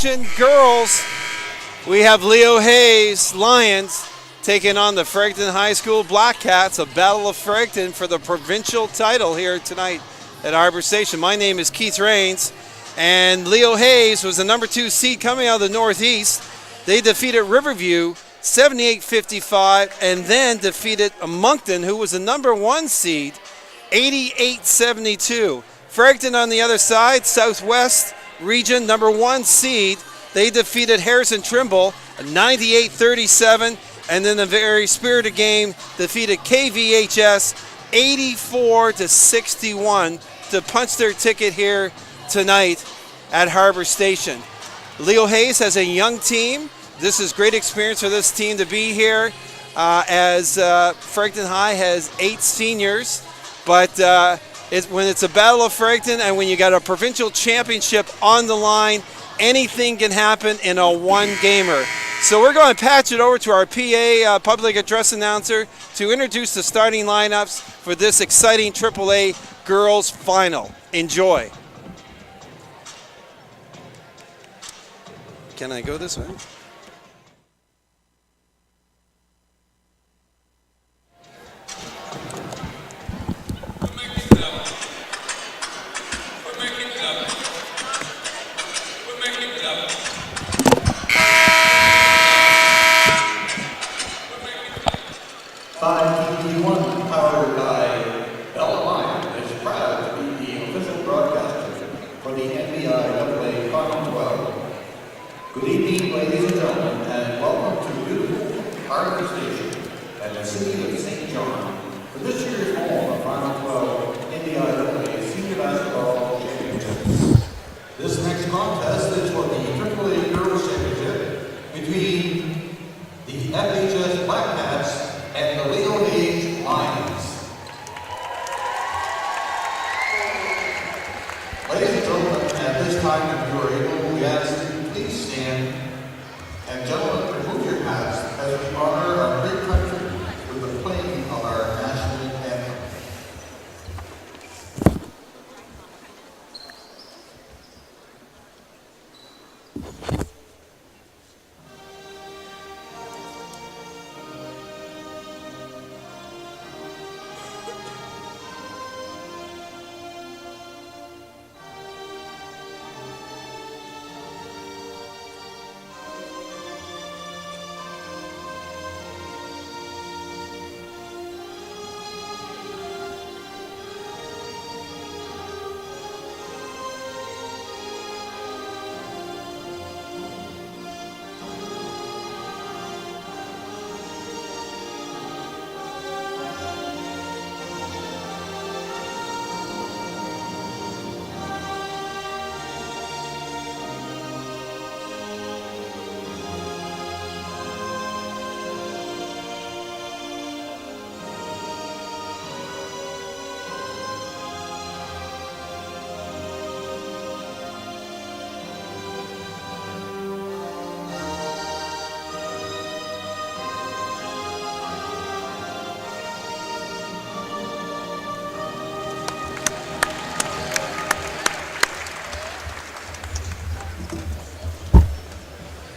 Station girls, we have Leo Hayes Lions taking on the Fredericton High School Black Cats, a battle of Fredericton for the provincial title here tonight at Harbour Station. My name is Keith Rains, and Leo Hayes was the number 2 seed coming out of the Northeast. They defeated Riverview 78-55 and then defeated Moncton, who was the number 1 seed, 88-72. Fredericton on the other side, Southwest region, number 1 seed. They defeated Harrison Trimble 98-37, and then the very spirited game defeated KVHS 84-61 to punch their ticket here tonight at Harbour Station. Leo Hayes has a young team. This is great experience for this team to be here, as Fredericton High has 8 seniors, but when it's a battle of Fredericton and when you got a provincial championship on the line, anything can happen in a one-gamer. So we're going to patch it over to our PA public address announcer to introduce the starting lineups for this exciting AAA girls final. Enjoy. Can I go this way? Powered by Bell Line is proud to be the official broadcaster for the NBIAA Final 12. Good evening, ladies and gentlemen, and welcome to beautiful Harbour Station and the city of St. John for this year's home of Final 12 NBIAA Senior Basketball Championships. This next contest is for the AAA Girls Championship between the FHS Black Cats and the Leo Hayes Lions. Ladies and gentlemen, at this time, if you are able, we ask that you please stand, and gentlemen, remove your hats as we honor our great country with the playing of our national anthem.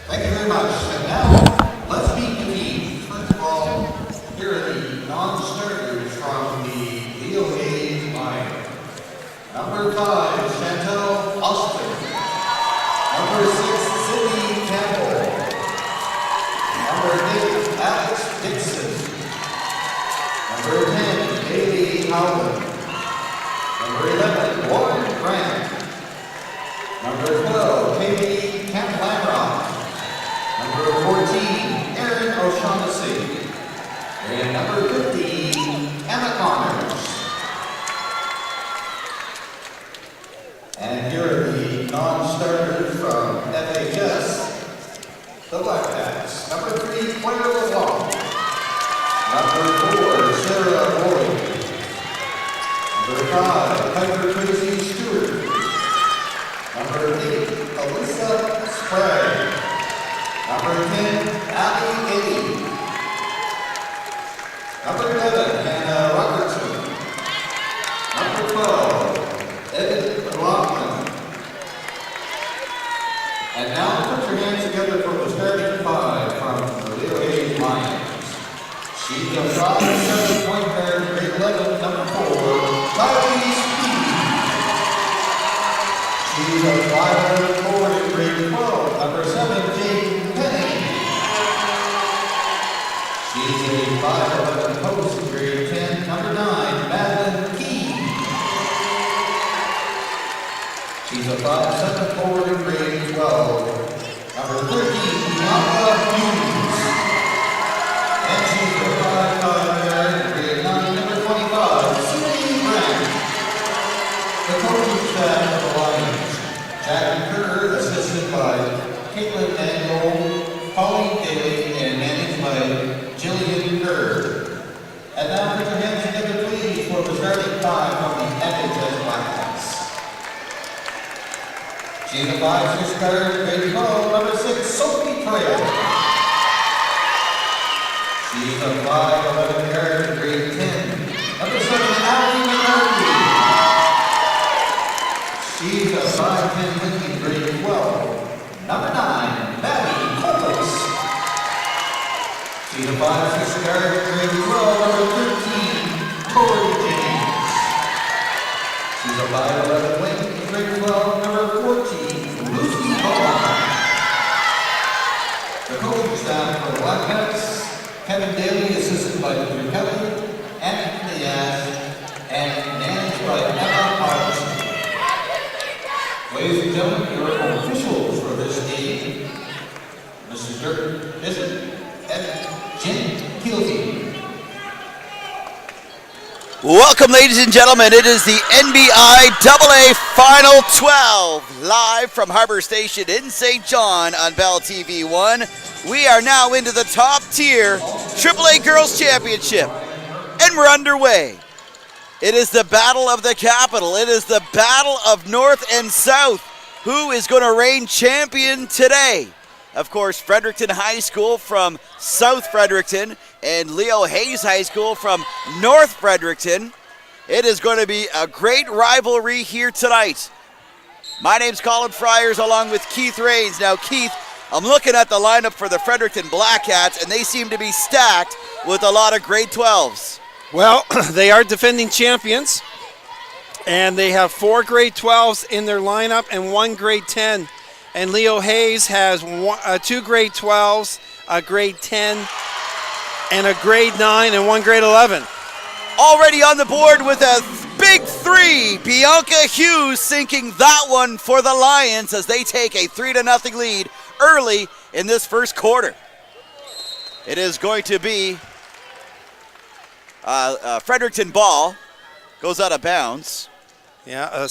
Thank you very much. And now, let's meet the teams. First of all, here are the non-starters from the Leo Hayes Lions. Number 5, Chantel Austin. Number 6, Sydney Campbell. Number 8, Alex Dixon. Number 10, Bailey Howland. Number 11, Warren Grant. Number 12, Katie Camp-Lamrock. Number 14, Aaron O'Shaughnessy. And number 15, Emma Connors. And here are the non-starters from FHS, the Black Cats. Number 3, Claire LeBlanc. Number 4, Sarah Boyd. Number 5, Piper Tracy Stewart. Number 8, Alyssa Sprague. Number 10, Abby Eddy. Number 11, Hannah Robertson. Number 12, Evan McLaughlin. And now She's a 5'7" point guard, grade 11, number 4, Kylie Speed. She's a 5'11" forward, grade 12, number 7, Jade Penny. She's a 5'11" post, grade 10, number 9, Madeline Key. She's a 5'7" forward, grade 12, number 13, Bianca Hughes. And she's a 5'5" guard, grade 9, number 25, Cindy Grant. The coaching staff of the Lions: Jackie Kerr, assisted by Caitlin Angle, Pauline Daly, and managed by Jillian Kerr. And now put your hands together, please, for the starting five from the NHS Blackhawks. She's a 5'6" guard, grade 12, number 6, Sophie Trail. She's a 5'11" guard, grade 10, number 7, Allie McCarthy. She's a 5'10" Lincoln, grade 12, number 9, Maddie Coles. She's a 5'6" guard, grade 12, number 13, Tori James. She's a 5'11" wing, grade 12, number 14, Lucy Hall. The coaching staff for the Blackhawks: Kevin Daly, assisted by Peter Kelly, Anthony Diaz, and managed by Emma Hart. Ladies and gentlemen, your officials for this game: Mr. Dirk Bishop and Jim Keelty. Welcome, ladies and gentlemen. It is the NBIAA Final 12, live from Harbour Station in St. John on Bell TV 1. We are now into the top tier AAA Girls Championship, and we're underway. It is the battle of the capital. It is the battle of North and South. Who is going to reign champion today? Of course, Fredericton High School from South Fredericton and Leo Hayes High School from North Fredericton. It is going to be a great rivalry here tonight. My name's Colin Friars along with Keith Rains. Now, Keith, I'm looking at the lineup for the Fredericton Black Cats, and they seem to be stacked with a lot of grade 12s. Well, they are defending champions, and they have 4 grade 12s in their lineup and 1 grade 10. And Leo Hayes has 2 grade 12s, a grade 10, and a grade 9 and 1 grade 11. Already on the board with a big 3, Bianca Hughes sinking that one for the Lions as they take a 3-0 lead early in this first quarter. It is going to be Fredericton ball, goes out of bounds. Yeah,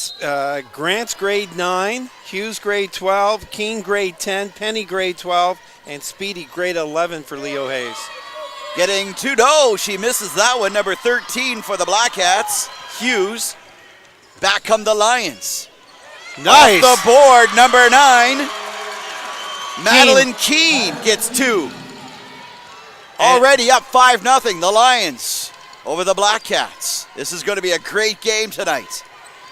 Grant's grade 9, Hughes grade 12, King grade 10, Penny grade 12, and Speedy grade 11 for Leo Hayes. Getting to no, she misses that one. Number 13 for the Black Cats, Hughes. Back come the Lions. Nice. Off the board, number 9, Madeline Keene gets 2. Already up 5-0, the Lions over the Black Cats. This is going to be a great game tonight.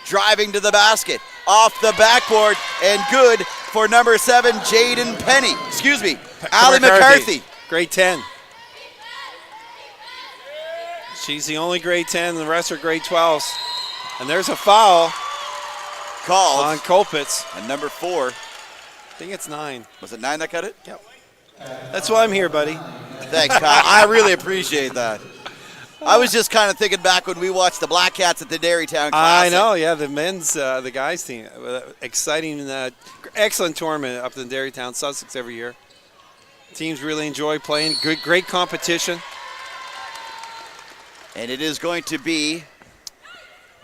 Driving to the basket, off the backboard, and good for number 7, Jaden Penny. Excuse me, Allie McCarthy. Grade 10. She's the only grade 10, the rest are grade 12s. And there's a foul Called on Colpitz. and number 4. I think it's 9. Was it 9 that cut it? Yep. That's why I'm here, buddy. Thanks, Kyle. I really appreciate that. I was just kind of thinking back when we watched the Black Cats at the Dairytown Classic. I know, yeah, the men's, the guys team. Exciting, excellent tournament up in Dairytown, Sussex every year. Teams really enjoy playing. Good, great competition. And it is going to be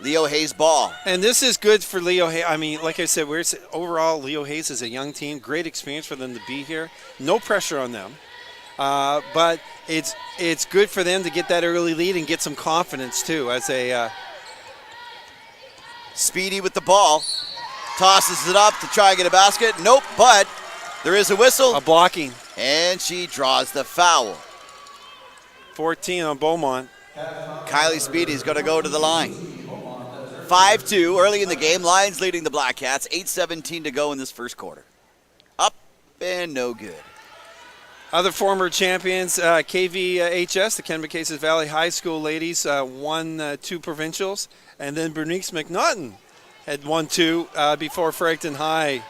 Leo Hayes ball. And this is good for Leo Hayes. I mean, like I said, overall, Leo Hayes is a young team. Great experience for them to be here. No pressure on them. But it's good for them to get that early lead and get some confidence, too, as a Speedy with the ball. Tosses it up to try and get a basket. Nope, but there is a whistle. a blocking. And she draws the foul. 14 on Beaumont. Kylie Speedy's going to go to the line. 5-2 early in the game. Lions leading the Black Cats. 8:17 to go in this first quarter. Up and no good. Other former champions, KVHS, the Kennebecasis Valley High School ladies, won 2 provincials. And then Bernice McNaughton had won 2 before Fredericton High.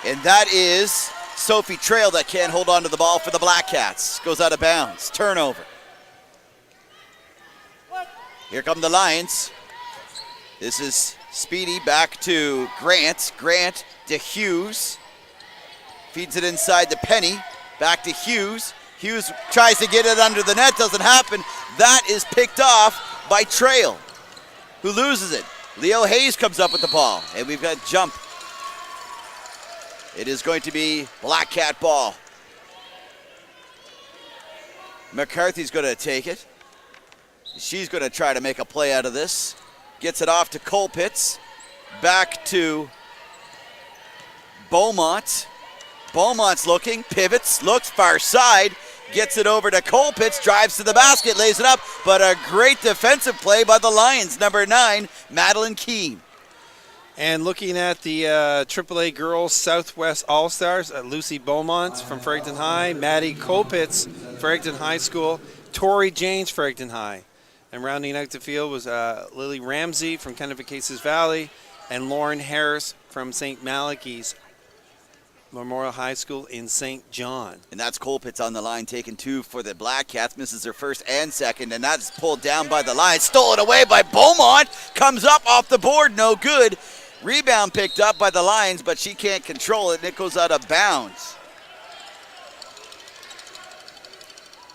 And that is Sophie Trail that can't hold on to the ball for the Black Cats. Goes out of bounds. Turnover. Here come the Lions. This is Speedy back to Grant. Grant to Hughes. Feeds it inside to Penny. Back to Hughes. Hughes tries to get it under the net. Doesn't happen. That is picked off by Trail, who loses it. Leo Hayes comes up with the ball. And we've got jump. It is going to be Black Cat ball. McCarthy's going to take it. She's going to try to make a play out of this. Gets it off to Colpitts. Back to Beaumont. Beaumont's looking, pivots, looks far side. Gets it over to Colpitts, drives to the basket, lays it up. But a great defensive play by the Lions. Number 9, Madeline Keene. And looking at the AAA Girls Southwest All-Stars, Lucy Beaumont from Fredericton High, Maddie Colpitts, Fredericton High School, Tori James, Fredericton High. And rounding out the field was Lily Ramsey from Kennebecasis Valley and Lauren Harris from St. Malachy's Memorial High School in St. John. And that's Colpitts on the line, taking 2 for the Black Cats, misses her first and second, and that's pulled down by the Lions. Stolen away by Beaumont, comes up off the board, no good. Rebound picked up by the Lions, but she can't control it, and it goes out of bounds.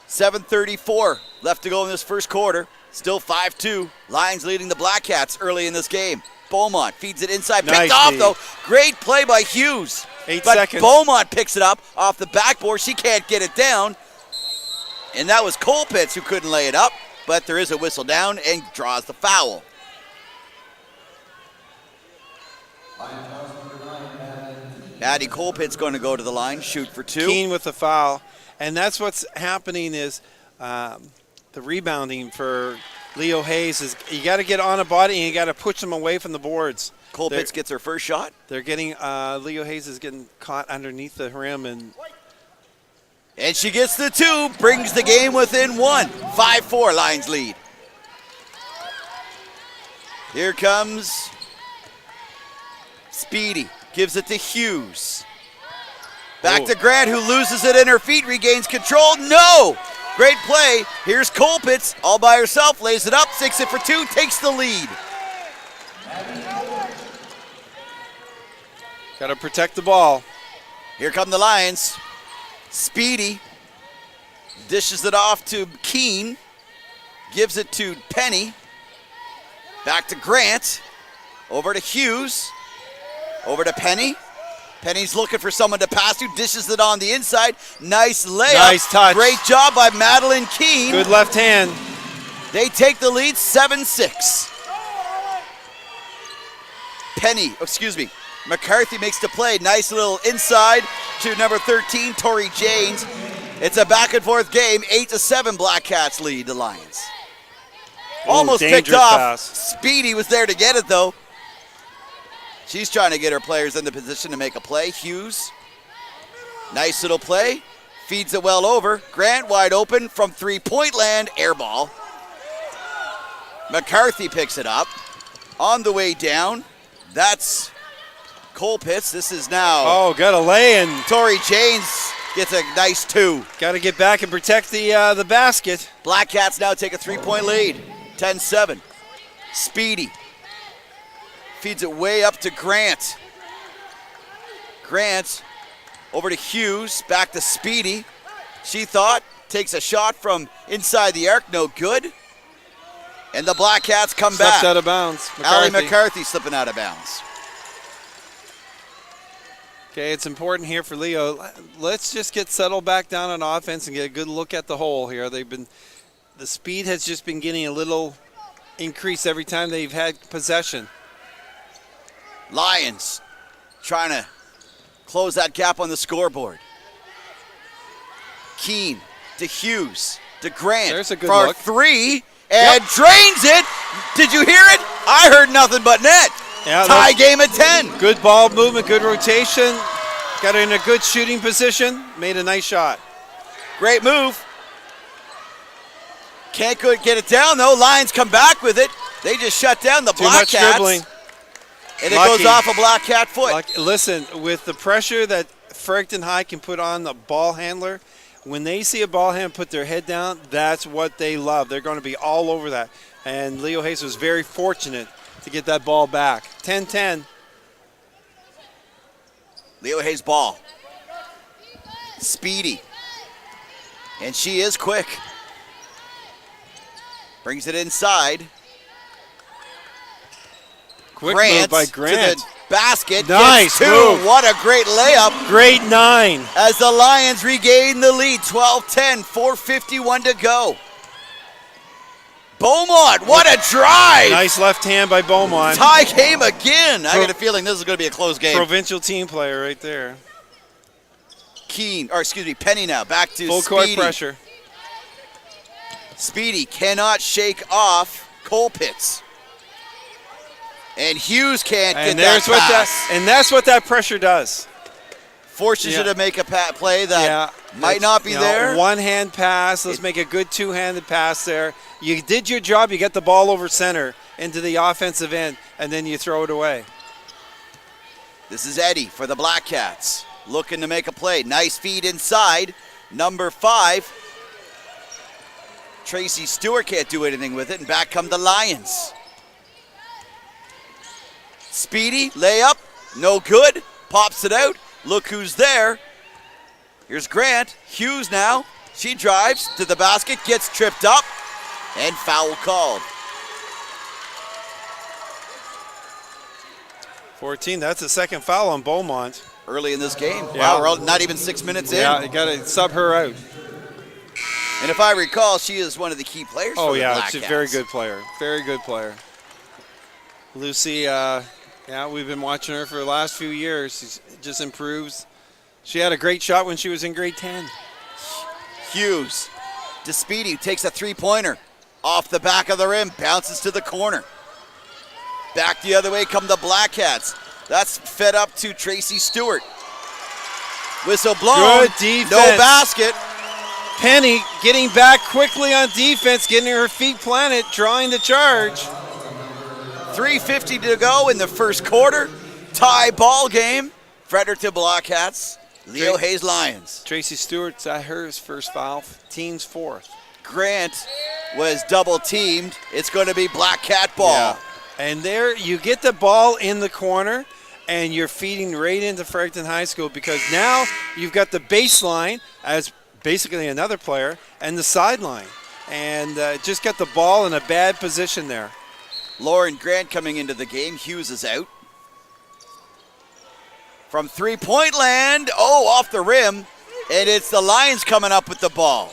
7:34 left to go in this first quarter. Still 5-2. Lions leading the Black Cats early in this game. Beaumont feeds it inside. Picked Nice off, D. though. Great play by Hughes. 8 But seconds. Beaumont picks it up off the backboard. She can't get it down. And that was Colpitts who couldn't lay it up. But there is a whistle down and draws the foul. Maddie Colpitts going to go to the line, shoot for 2. Keene with the foul. And that's what's happening is the rebounding for Leo Hayes is you got to get on a body and you got to push them away from the boards. Colpitts gets her first shot. They're getting Leo Hayes is getting caught underneath the rim and she gets the 2, brings the game within 1. 5-4 Lions lead. Here comes Speedy, gives it to Hughes. Back to Grant, who loses it in her feet, regains control. No! Great play. Here's Colpitts, all by herself, lays it up, sticks it for 2, takes the lead. got to protect the ball. Here come the Lions. Speedy dishes it off to Keene, gives it to Penny. Back to Grant, over to Hughes, over to Penny. Penny's looking for someone to pass to, dishes it on the inside. Nice layup. Nice touch. Great job by Madeline Keene. Good left hand. They take the lead 7-6. McCarthy makes the play. Nice little inside to number 13, Tori James. It's a back and forth game. 8-7 Black Cats lead the Lions. Almost picked dangerous off. pass. Speedy was there to get it though. She's trying to get her players in the position to make a play. Hughes, nice little play. Feeds it well over. Grant wide open from three-point land. Air ball. McCarthy picks it up. On the way down, that's Colpitts. This is now. Oh, got a lay in. Tori James gets a nice 2. Got to get back and protect the basket. Black Cats now take a 3-point lead. 10-7. Speedy feeds it way up to Grant. Grant over to Hughes, back to Speedy. She thought, takes a shot from inside the arc, no good. And the Black Cats come back. Stepped out of bounds. Allie McCarthy slipping out of bounds. Okay, it's important here for Leo. Let's just get settled back down on offense and get a good look at the hole here. The speed has just been getting a little increase every time they've had possession. Lions trying to close that gap on the scoreboard. Keene to Hughes to Grant. There's a good for look. 3 and drains it. Did you hear it? I heard nothing but net. Yeah, Tie game at 10. Good ball movement, good rotation. got her in a good shooting position, made a nice shot. Great move. Can't get it down, though. Lions come back with it. They just shut down the Too Black much Cats. dribbling. And it Lucky. goes off a Black Cat foot. Listen, with the pressure that Fredericton High can put on the ball handler, when they see a ball handler put their head down, that's what they love. They're going to be all over that. And Leo Hayes was very fortunate to get that ball back. 10-10. Leo Hayes ball. Speedy. And she is quick. Brings it inside. Quick move by Grant. To the basket. Nice Gets two. move. What a great layup. Great 9. As the Lions regain the lead. 12-10, 4:51 to go. Beaumont, what a drive. Nice left hand by Beaumont. Tie game again. I got a feeling this is going to be a close game. Provincial team player right there. Penny now. Back to Full Speedy. court pressure. Speedy cannot shake off Colpitts. And Hughes can't get that pass. And that's what that pressure does. Forces you to make a play that might not be there. One-hand pass. Let's make a good two-handed pass there. You did your job. You get the ball over center into the offensive end, and then you throw it away. This is Eddie for the Black Cats. Looking to make a play. Nice feed inside. Number 5. Tracy Stewart can't do anything with it, and back come the Lions. Speedy, layup, no good. Pops it out. Look who's there. Here's Grant. Hughes now. She drives to the basket, gets tripped up, and foul called. 14, that's the second foul on Beaumont. Early in this game. Yeah. Wow, we're not even 6 minutes in. Yeah, you got to sub her out. And if I recall, she is one of the key players for the Black she's a Cats. very good player. Very good player. Lucy, we've been watching her for the last few years. She just improves. She had a great shot when she was in grade 10. Hughes to Speedy, takes a three-pointer. Off the back of the rim, bounces to the corner. Back the other way come the Black Cats. That's fed up to Tracy Stewart. Whistle blown. Good defense. No basket. Penny getting back quickly on defense, getting her feet planted, drawing the charge. 3:50 to go in the first quarter. Tie ball game. Fredericton Black Cats, Leo Hayes Lions. Tracy Stewart's at her first foul, team's 4th. Grant was double teamed. It's going to be Black Cat ball. Yeah. And there you get the ball in the corner, and you're feeding right into Fredericton High School because now you've got the baseline as basically another player and the sideline. And just got the ball in a bad position there. Lauren Grant coming into the game. Hughes is out. From three-point land, off the rim, and it's the Lions coming up with the ball.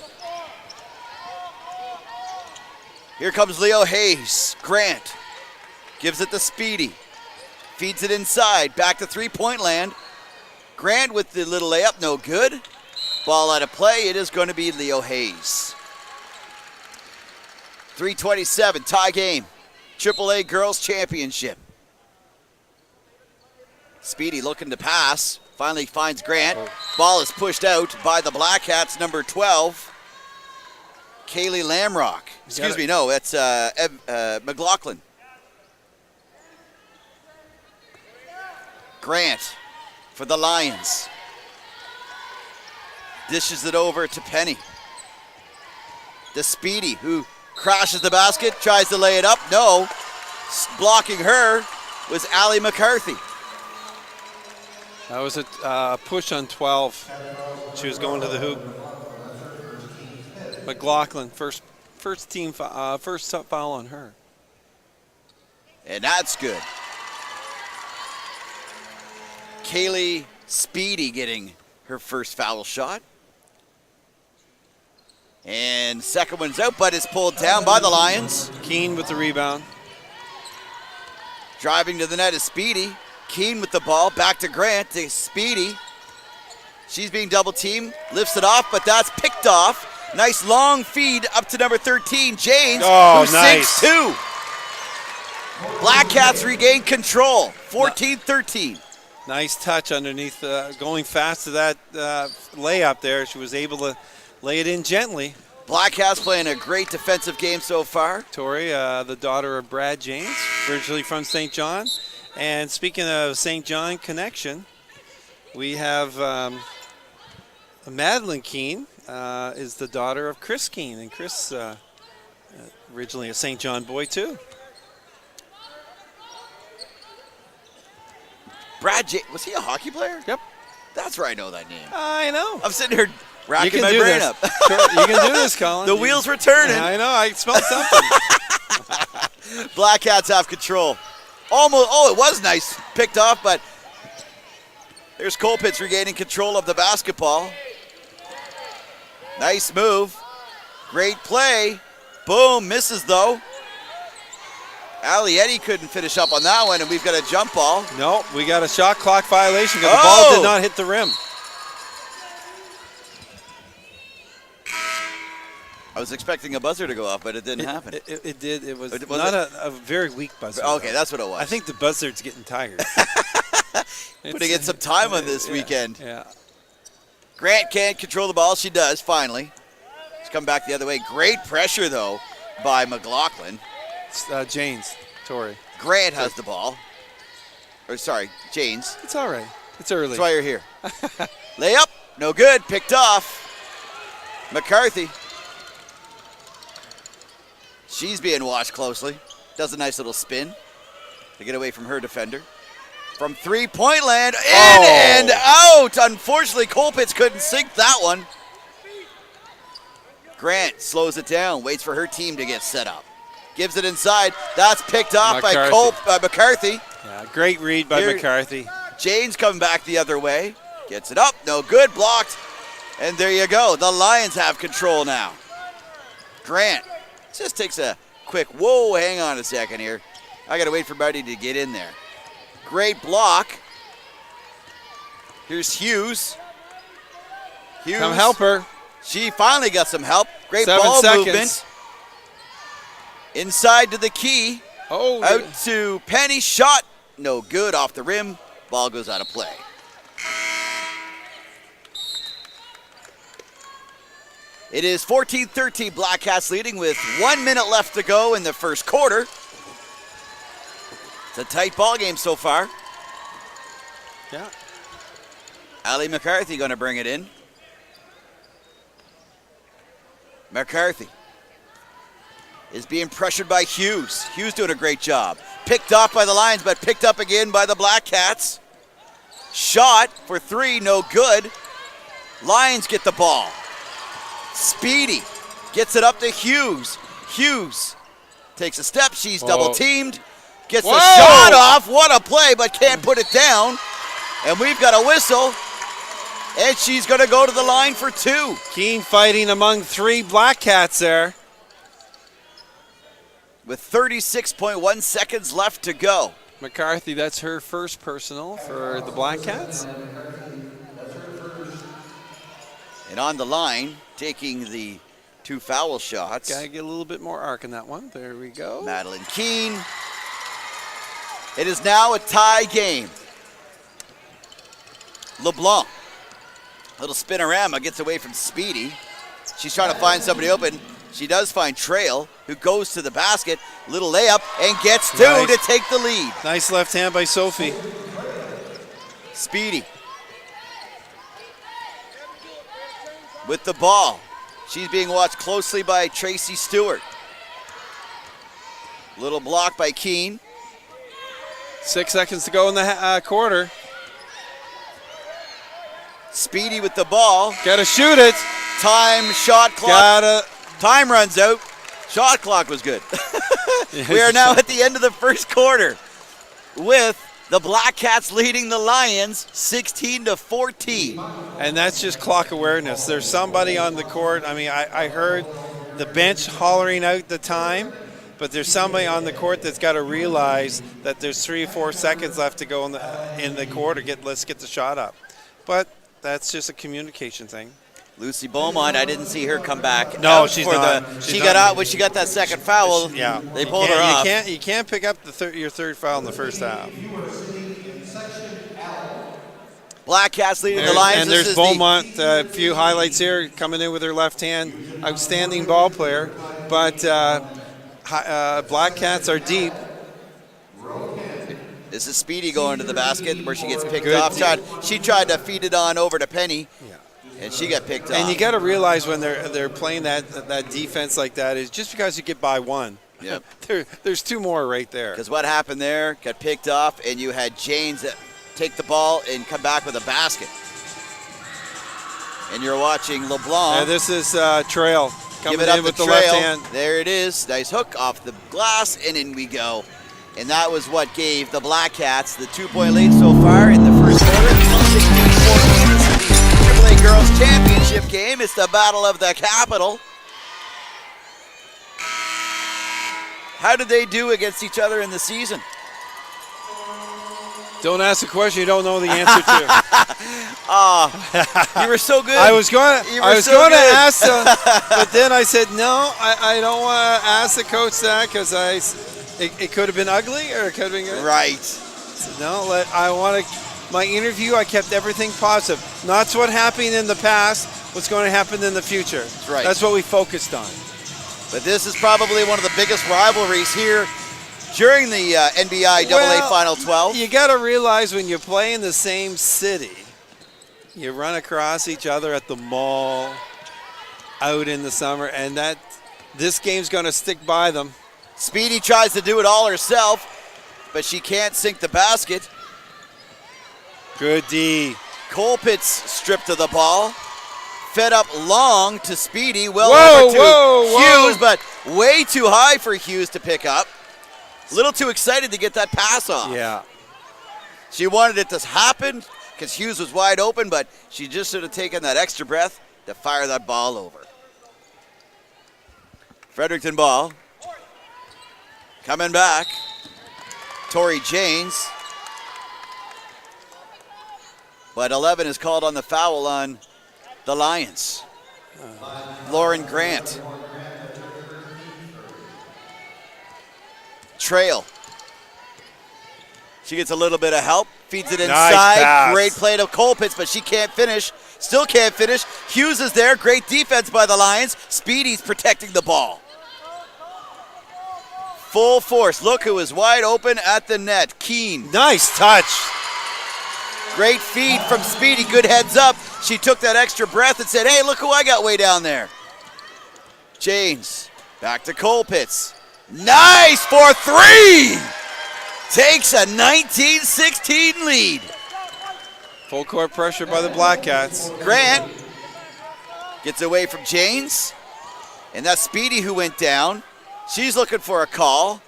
Here comes Leo Hayes. Grant gives it to Speedy. Feeds it inside, back to three-point land. Grant with the little layup, no good. Ball out of play, it is going to be Leo Hayes. 3:27, tie game. AAA Girls Championship. Speedy looking to pass. Finally finds Grant. Ball is pushed out by the Black Cats, number 12, Kaylee Lamrock. That's McLaughlin. Grant for the Lions. Dishes it over to Penny. To Speedy, who crashes the basket, tries to lay it up. No. Blocking her was Allie McCarthy. That was a push on 12. She was going to the hoop. McLaughlin, first foul on her. And that's good. Kaylee Speedy getting her first foul shot. And second one's out, but it's pulled down by the Lions. Keene with the rebound. Driving to the net is Speedy. Keene with the ball, back to Grant, to Speedy. She's being double teamed, lifts it off, but that's picked off. Nice long feed up to number 13, James, who sinks two. Black Cats regain control, 14-13. Nice touch underneath, going fast to that layup there. She was able to lay it in gently. Blackcats playing a great defensive game so far. Tori, the daughter of Brad James, originally from St. John. And speaking of St. John connection, we have Madeline Keene is the daughter of Chris Keene. And Chris, originally a St. John boy too. Brad J. Was he a hockey player? Yep. That's where I know that name. I know. I'm sitting here racking can my do brain this. up. You can do this, Colin. The wheels were turning. I know. I smelled something. Blackcats have control. Almost. Oh, it was nice. Picked off, but there's Colpitts regaining control of the basketball. Nice move. Great play. Boom. Misses, though. Ali Eddy couldn't finish up on that one, and we've got a jump ball. No, we got a shot clock violation because the ball did not hit the rim. I was expecting a buzzer to go off, but it didn't happen. It did. It was, Was not it? a very weak buzzer. Okay, that's what it was. I think the buzzard's getting tired. Putting in some time on this weekend. Yeah. Grant can't control the ball. She does, finally. She's come back the other way. Great pressure, though, by McLaughlin. Janes, Tori. Grant has the ball. Or, sorry, Janes. It's all right. It's early. That's why you're here. Layup, no good. Picked off. McCarthy. She's being watched closely. Does a nice little spin to get away from her defender. From three-point land, in and out. Unfortunately, Colpitts couldn't sink that one. Grant slows it down, waits for her team to get set up. Gives it inside. That's picked off by McCarthy. Yeah, great read by McCarthy. Jane's coming back the other way. Gets it up. No good. Blocked. And there you go. The Lions have control now. Grant just takes a quick, whoa, hang on a second here. I got to wait for Buddy to get in there. Great block. Here's Hughes. Come help her. She finally got some help. Great 7 ball seconds. movement. Inside to the key. Oh, out to Penny. Shot. No good off the rim. Ball goes out of play. It is 14-13. Blackcats leading with 1 minute left to go in the first quarter. It's a tight ball game so far. Yeah. Ali McCarthy going to bring it in. McCarthy is being pressured by Hughes. Hughes doing a great job. Picked off by the Lions, but picked up again by the Blackcats. Shot for three, no good. Lions get the ball. Speedy gets it up to Hughes. Hughes takes a step. She's double teamed. Gets the shot off. What a play, but can't put it down. And we've got a whistle. And she's going to go to the line for two. Keen fighting among three Blackcats there. With 36.1 seconds left to go. McCarthy, that's her first personal for the Blackcats. And on the line, taking the two foul shots. Gotta get a little bit more arc in that one. There we go. Madeline Keene. It is now a tie game. LeBlanc. Little spinorama gets away from Speedy. She's trying to find somebody open. She does find Trail, who goes to the basket. Little layup and gets two to take the lead. Nice left hand by Sophie. Speedy with the ball. She's being watched closely by Tracy Stewart. Little block by Keene. 6 seconds to go in the quarter. Speedy with the ball. Gotta shoot it. Time, shot clock. Time runs out. Shot clock was good. We are now at the end of the first quarter with the Blackcats leading the Lions 16-14. And that's just clock awareness. There's somebody on the court. I mean, I heard the bench hollering out the time, but there's somebody on the court that's got to realize that there's 3 or 4 seconds left to go in the quarter. Let's get the shot up. But that's just a communication thing. Lucy Beaumont, I didn't see her come back. No, she's not. She got out when she got that second foul. Yeah, they pulled her off. You can't pick up your third foul in the first half. Black Cats leading the Lions. And This there's is Beaumont, a few highlights here, coming in with her left hand. Outstanding ball player. But Black Cats are deep. This is Speedy going to the basket where she gets picked Good off. She tried to feed it on over to Penny, and she got picked off. And you got to realize when they're playing that defense like that is just because you get by one. Yep. There's two more right there. Because what happened there, got picked off, and you had Janes take the ball and come back with a basket. And you're watching LeBlanc. And this is Trail coming Give it up in with the the Trail. left hand. There it is. Nice hook off the glass, and in we go. And that was what gave the Black Cats the 2-point lead so far in the first quarter. 16-14. This is the AAA Girls Championship game. It's the Battle of the Capital. How did they do against each other in the season? Don't ask a question you don't know the answer to. You were so good. I was going to good. ask them, but then I said no. I don't want to ask the coach that because it could have been ugly or it could have been good. Right. So no, I want to. My interview, I kept everything positive. Not what happened in the past. What's going to happen in the future. Right. That's what we focused on. But this is probably one of the biggest rivalries here during the NBIAA Final 12. You got to realize when you play in the same city, you run across each other at the mall, out in the summer, and that this game's going to stick by them. Speedy tries to do it all herself, but she can't sink the basket. Good D. Colpitts stripped of the ball. Fed up long to Speedy. Well Whoa, over to whoa, Hughes, but way too high for Hughes to pick up. A little too excited to get that pass off. Yeah. She wanted it to happen because Hughes was wide open, but she just should have taken that extra breath to fire that ball over. Fredericton ball. Coming back. Tori Janes. But 11 is called on the foul on the Lions. Lauren Grant. Trail. She gets a little bit of help. Feeds it inside. Nice Great play to Colpitts, but she can't finish. Still can't finish. Hughes is there. Great defense by the Lions. Speedy's protecting the ball. Full force. Look who is wide open at the net. Keene. Nice touch. Great feed from Speedy. Good heads up. She took that extra breath and said, hey, look who I got way down there. Janes. Back to Colpitts. Nice for three. Takes a 19-16 lead. Full court pressure by the Black Cats. Grant gets away from Janes. And that's Speedy who went down. She's looking for a call.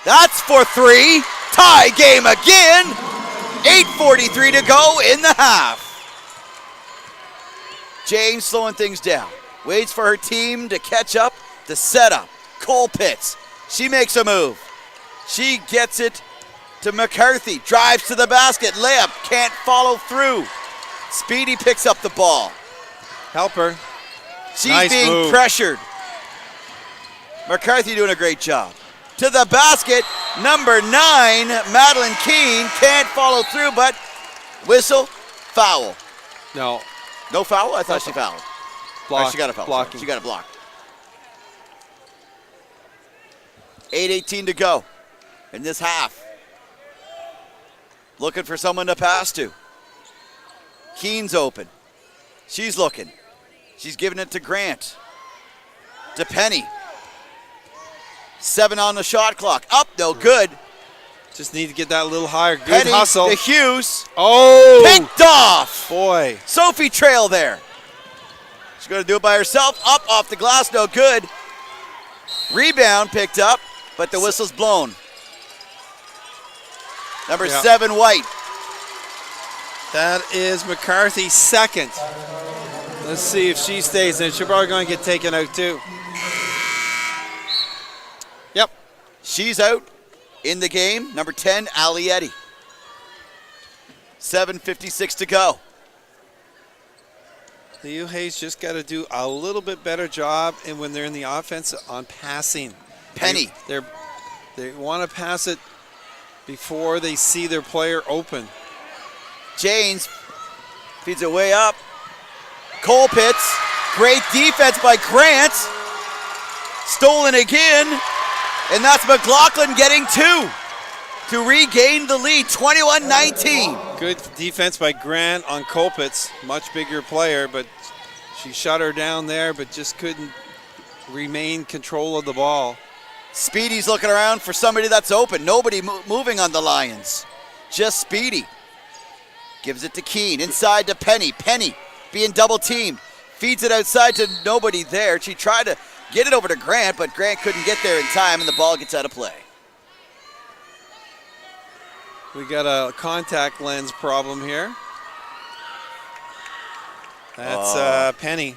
That's for three. Tie game again. 8:43 to go in the half. James slowing things down. Waits for her team to catch up, to set up. Colpitts. She makes a move. She gets it to McCarthy. Drives to the basket. Layup. Can't follow through. Speedy picks up the ball. Help her. She's Nice being move. pressured. McCarthy doing a great job. To the basket, number 9, Madeline Keene can't follow through, but whistle, foul. No. No foul? I thought she fouled. Block. She got a foul. Blocking. She got a block. 8:18 to go in this half. Looking for someone to pass to. Keene's open. She's looking. She's giving it to Grant. To Penny. 7 on the shot clock. Up, no good. Just need to get that a little higher. Good Penny hustle. to Hughes. Oh! Picked off. Boy. Sophie Trail there. She's going to do it by herself. Up off the glass, no good. Rebound picked up, but the whistle's blown. Number 7, White. That is McCarthy's second. Let's see if she stays in. She's probably going to get taken out too. Yep. She's out in the game. Number 10, Ali Eddy. 7:56 to go. The U-Hayes just got to do a little bit better job, and when they're in the offense, on passing. Penny. They want to pass it before they see their player open. Janes Feeds it way up. Colpitts. Great defense by Grant. Stolen again. And that's McLaughlin getting 2 to regain the lead, 21-19. Good defense by Grant on Colpitts. Much bigger player, but she shut her down there, but just couldn't remain control of the ball. Speedy's looking around for somebody that's open. Nobody moving on the Lions. Just Speedy. Gives it to Keene. Inside to Penny. Penny being double teamed. Feeds it outside to nobody there. She tried to get it over to Grant, but Grant couldn't get there in time, and the ball gets out of play. We got a contact lens problem here. That's Penny.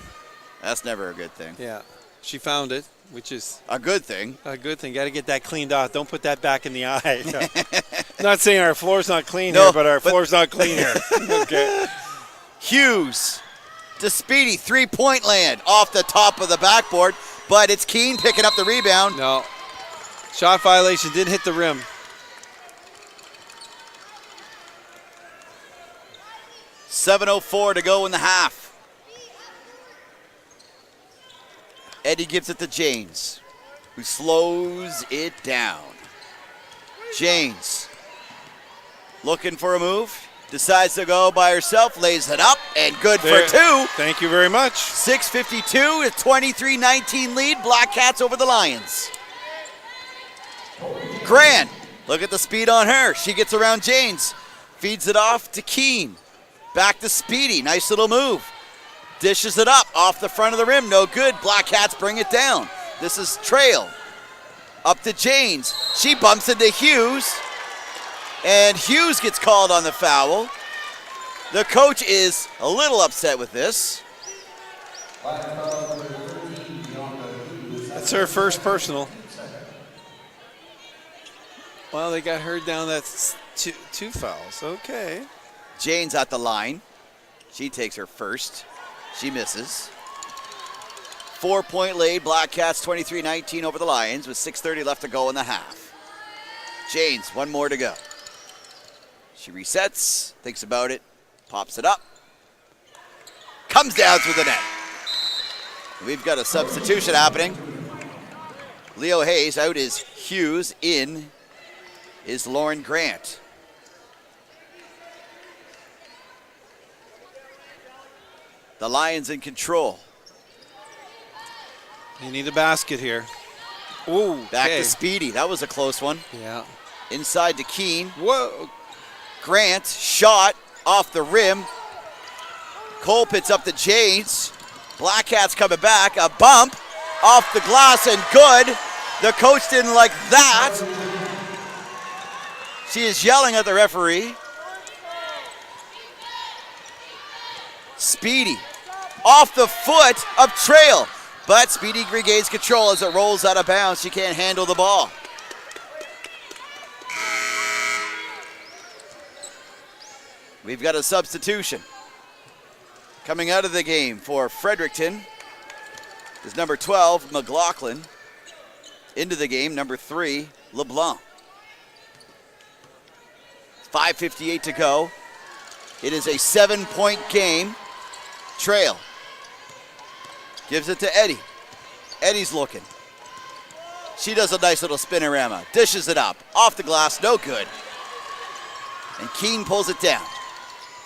That's never a good thing. Yeah, she found it, which is a good thing. A good thing. Got to get that cleaned off. Don't put that back in the eye. Not saying our floor's not clean here, but our floor's not clean here. Okay. Hughes to Speedy, 3-point land off the top of the backboard, but it's Keene picking up the rebound. No. Shot violation, didn't hit the rim. .704 to go in the half. Eddie gives it to Janes, who slows it down. Janes looking for a move. Decides to go by herself, lays it up, and good for 2. Thank you very much. 6:52, a 23-19 lead. Black Cats over the Lions. Grant, look at the speed on her. She gets around Janes. Feeds it off to Keene. Back to Speedy, nice little move. Dishes it up, off the front of the rim, no good. Black Cats bring it down. This is Trail. Up to Janes. She bumps into Hughes. And Hughes gets called on the foul. The coach is a little upset with this. That's her first personal. Well, they got her down. That's two fouls. Okay. Jane's at the line. She takes her first. She misses. 4-point lead. Black Cats 23-19 over the Lions with 6:30 left to go in the half. Janes, one more to go. She resets, thinks about it, pops it up, comes down through the net. We've got a substitution happening. Leo Hayes, out is Hughes, in is Lauren Grant. The Lions in control. You need a basket here. Ooh, Back okay. to Speedy, that was a close one. Yeah. Inside to Keene. Whoa. Grant, shot off the rim. Colpitts up to Janes. Black Cats coming back. A bump off the glass and good. The coach didn't like that. She is yelling at the referee. Speedy off the foot of Trail. But Speedy regains control as it rolls out of bounds. She can't handle the ball. We've got a substitution. Coming out of the game for Fredericton is number 12, McLaughlin. Into the game, number 3, LeBlanc. 5:58 to go. It is a 7-point game. Trail gives it to Eddie. Eddie's looking. She does a nice little spinorama. Dishes it up. Off the glass, no good. And Keene pulls it down.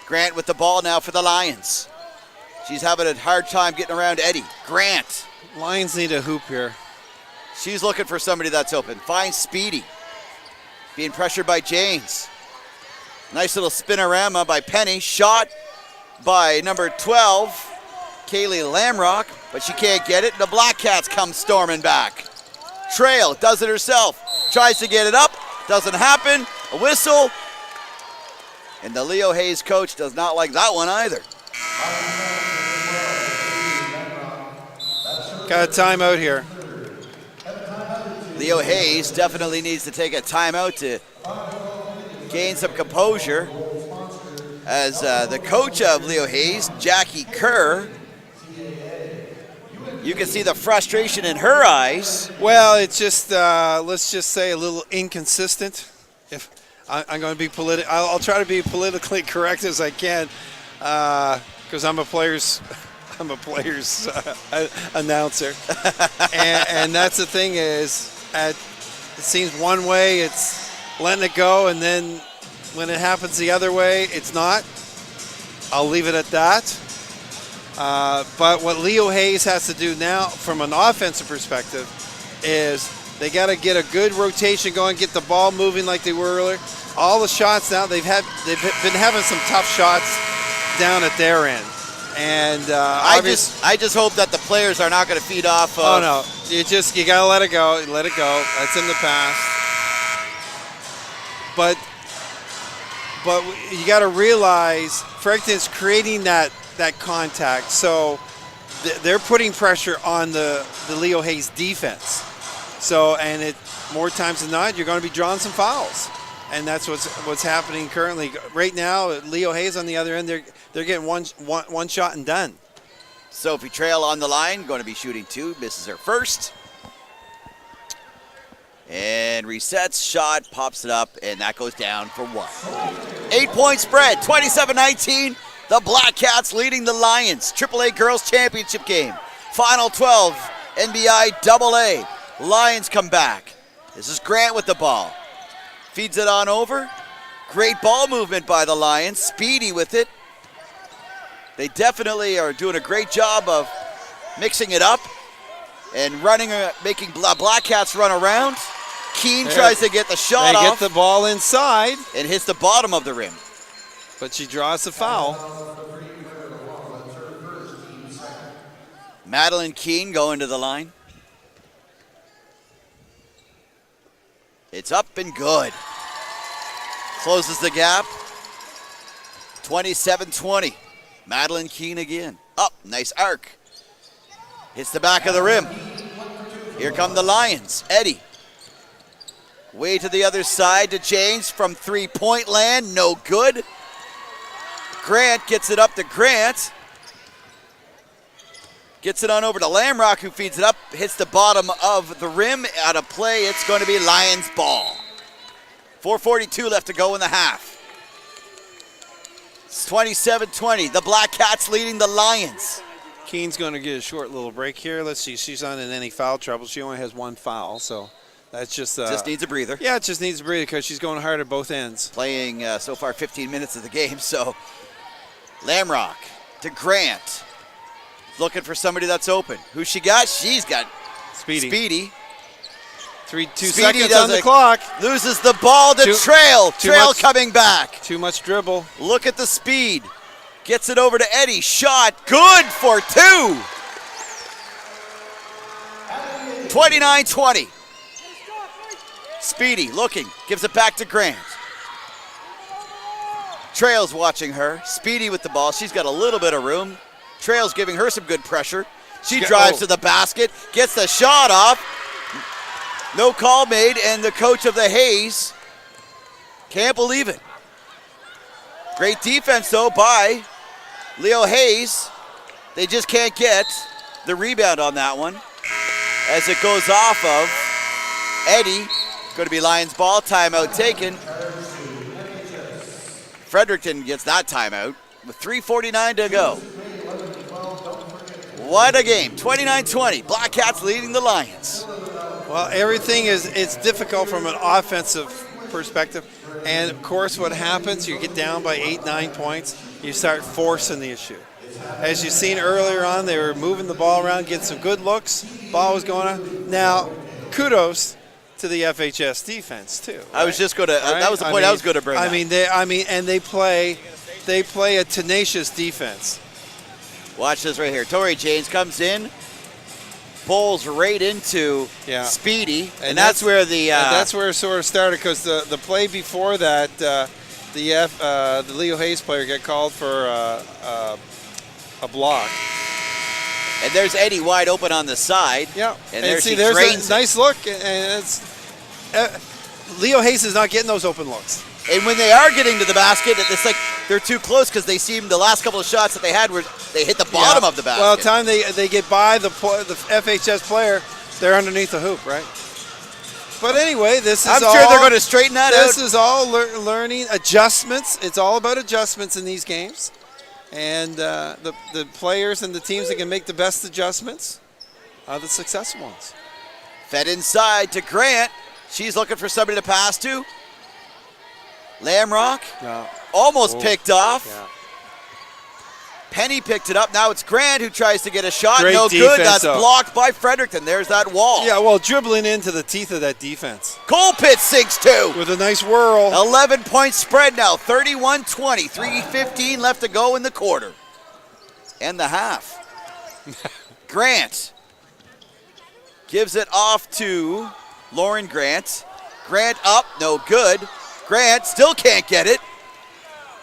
Grant with the ball now for the Lions. She's having a hard time getting around Eddie. Grant. Lions need a hoop here. She's looking for somebody that's open. Finds Speedy. Being pressured by Janes. Nice little spinorama by Penny. Shot by number 12, Kaylee Lamrock, but she can't get it. The Black Cats come storming back. Trail does it herself. Tries to get it up. Doesn't happen. A whistle. And the Leo Hayes coach does not like that one either. Got a timeout here. Leo Hayes definitely needs to take a timeout to gain some composure. As the coach of Leo Hayes, Jackie Kerr, you can see the frustration in her eyes. Well, it's just, let's just say a little inconsistent. If I'm going to be I'll try to be politically correct as I can. because I'm a player's announcer, and that's the thing is, it seems one way it's letting it go, and then when it happens the other way, it's not. I'll leave it at that. But what Leo Hayes has to do now, from an offensive perspective, is they got to get a good rotation going, get the ball moving like they were earlier. All the shots now they've been having some tough shots down at their end, and I just hope that the players are not going to feed off. Oh no, you gotta let it go. Let it go. That's in the past. But you got to realize Fredericton's creating that contact, so they're putting pressure on the Leo Hayes defense. So, and it more times than not, you're going to be drawing some fouls, and that's what's happening currently. Right now, Leo Hayes on the other end, they're getting one shot and done. Sophie Trail on the line, going to be shooting 2, misses her first. And resets, shot, pops it up, and that goes down for 1. 8-point spread, 27-19. The Black Cats leading the Lions. AAA Girls Championship game. Final 12, NBIAA. Lions come back. This is Grant with the ball. Feeds it on over. Great ball movement by the Lions. Speedy with it. They definitely are doing a great job of mixing it up and running, making Black Cats run around. Keene tries to get the shot off. They get the ball inside. And hits the bottom of the rim. But she draws the foul. Madeline Keene going to the line. It's up and good. Closes the gap. 27-20. Madeline Keene again. Up, nice arc. Hits the back of the rim. Here come the Lions. Eddie. Way to the other side to James from three-point land. No good. Grant gets it up to Grant. Gets it on over to Lamrock, who feeds it up. Hits the bottom of the rim. Out of play, it's going to be Lions ball. 4:42 left to go in the half. It's 27-20. The Black Cats leading the Lions. Keene's going to get a short little break here. Let's see. She's not in any foul trouble. She only has 1 foul, so that's just needs a breather. Yeah, it just needs a breather because she's going hard at both ends. Playing so far 15 minutes of the game, so Lamrock to Grant. Looking for somebody that's open. Who she got? She's got Speedy. 2 Speedy seconds on the clock. Loses the ball to Trail. Trail coming back. Too much dribble. Look at the speed. Gets it over to Eddie. Shot. Good for 2. 29-20. Speedy looking. Gives it back to Grant. Trail's watching her. Speedy with the ball. She's got a little bit of room. Trail's giving her some good pressure. She drives to the basket. Gets the shot off. No call made, and the coach of the Hayes can't believe it. Great defense, though, by Leo Hayes. They just can't get the rebound on that one as it goes off of Eddie. Going to be Lions ball. Timeout taken. Fredericton gets that timeout with 3:49 to go. What a game. 29-20. Black Cats leading the Lions. Well, everything it's difficult from an offensive perspective. And, of course, what happens, you get down by 8-9 points, you start forcing the issue. As you've seen earlier on, they were moving the ball around, getting some good looks. Ball was going on. Now, kudos to the FHS defense, too. Right? I was just going to that was the point I was going to bring up. They play a tenacious defense. Watch this right here. Tori James comes in, bowls right into Speedy, and that's where that's where it sort of started, because the play before that, the Leo Hayes player got called for a block. And there's Eddie wide open on the side. Yeah, and there's a nice look, and it's Leo Hayes is not getting those open looks. And when they are getting to the basket, it's like they're too close, because they seem the last couple of shots that they had were they hit the bottom of the basket. Well, time they get by the FHS player, they're underneath the hoop, right? But anyway, I'm sure they're going to straighten that out. This is all learning adjustments. It's all about adjustments in these games. And the players and the teams that can make the best adjustments are the successful ones. Fed inside to Grant. She's looking for somebody to pass to. Lamrock almost picked off. Yeah. Penny picked it up. Now it's Grant who tries to get a shot. Great no defense, good. That's though. blocked by Fredericton. There's that wall. Yeah, well, dribbling into the teeth of that defense. Colpitts sinks two. With a nice whirl. 11-point spread now. 31-20. 3:15 left to go in the quarter. And the half. Grant gives it off to Lauren Grant. Grant up. No good. Grant still can't get it.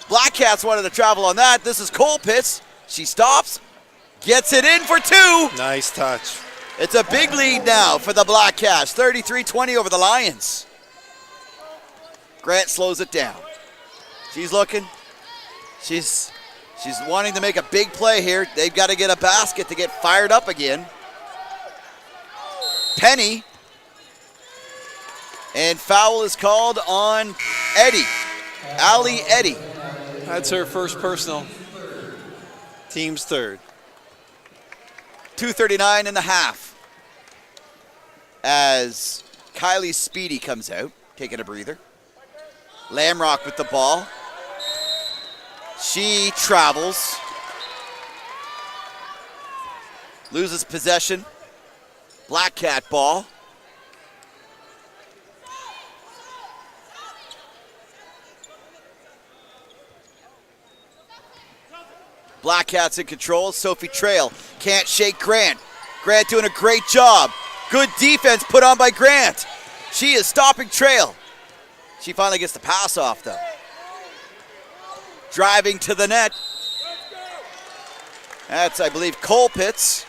Black Cats wanted to travel on that. This is Colpitts. She stops, gets it in for two. Nice touch. It's a big lead now for the Black Cats. 33-20 over the Lions. Grant slows it down. She's looking. She's wanting to make a big play here. They've got to get a basket to get fired up again. Penny. And foul is called on Eddie. Ali Eddie. That's her first personal. Team's third. 2:39 and a half. As Kylie Speedy comes out, taking a breather. Lamrock with the ball. She travels. Loses possession. Black Cat ball. Black Cats in control. Sophie Trail can't shake Grant. Grant doing a great job. Good defense put on by Grant. She is stopping Trail. She finally gets the pass off though. Driving to the net. That's, I believe, Colpitts.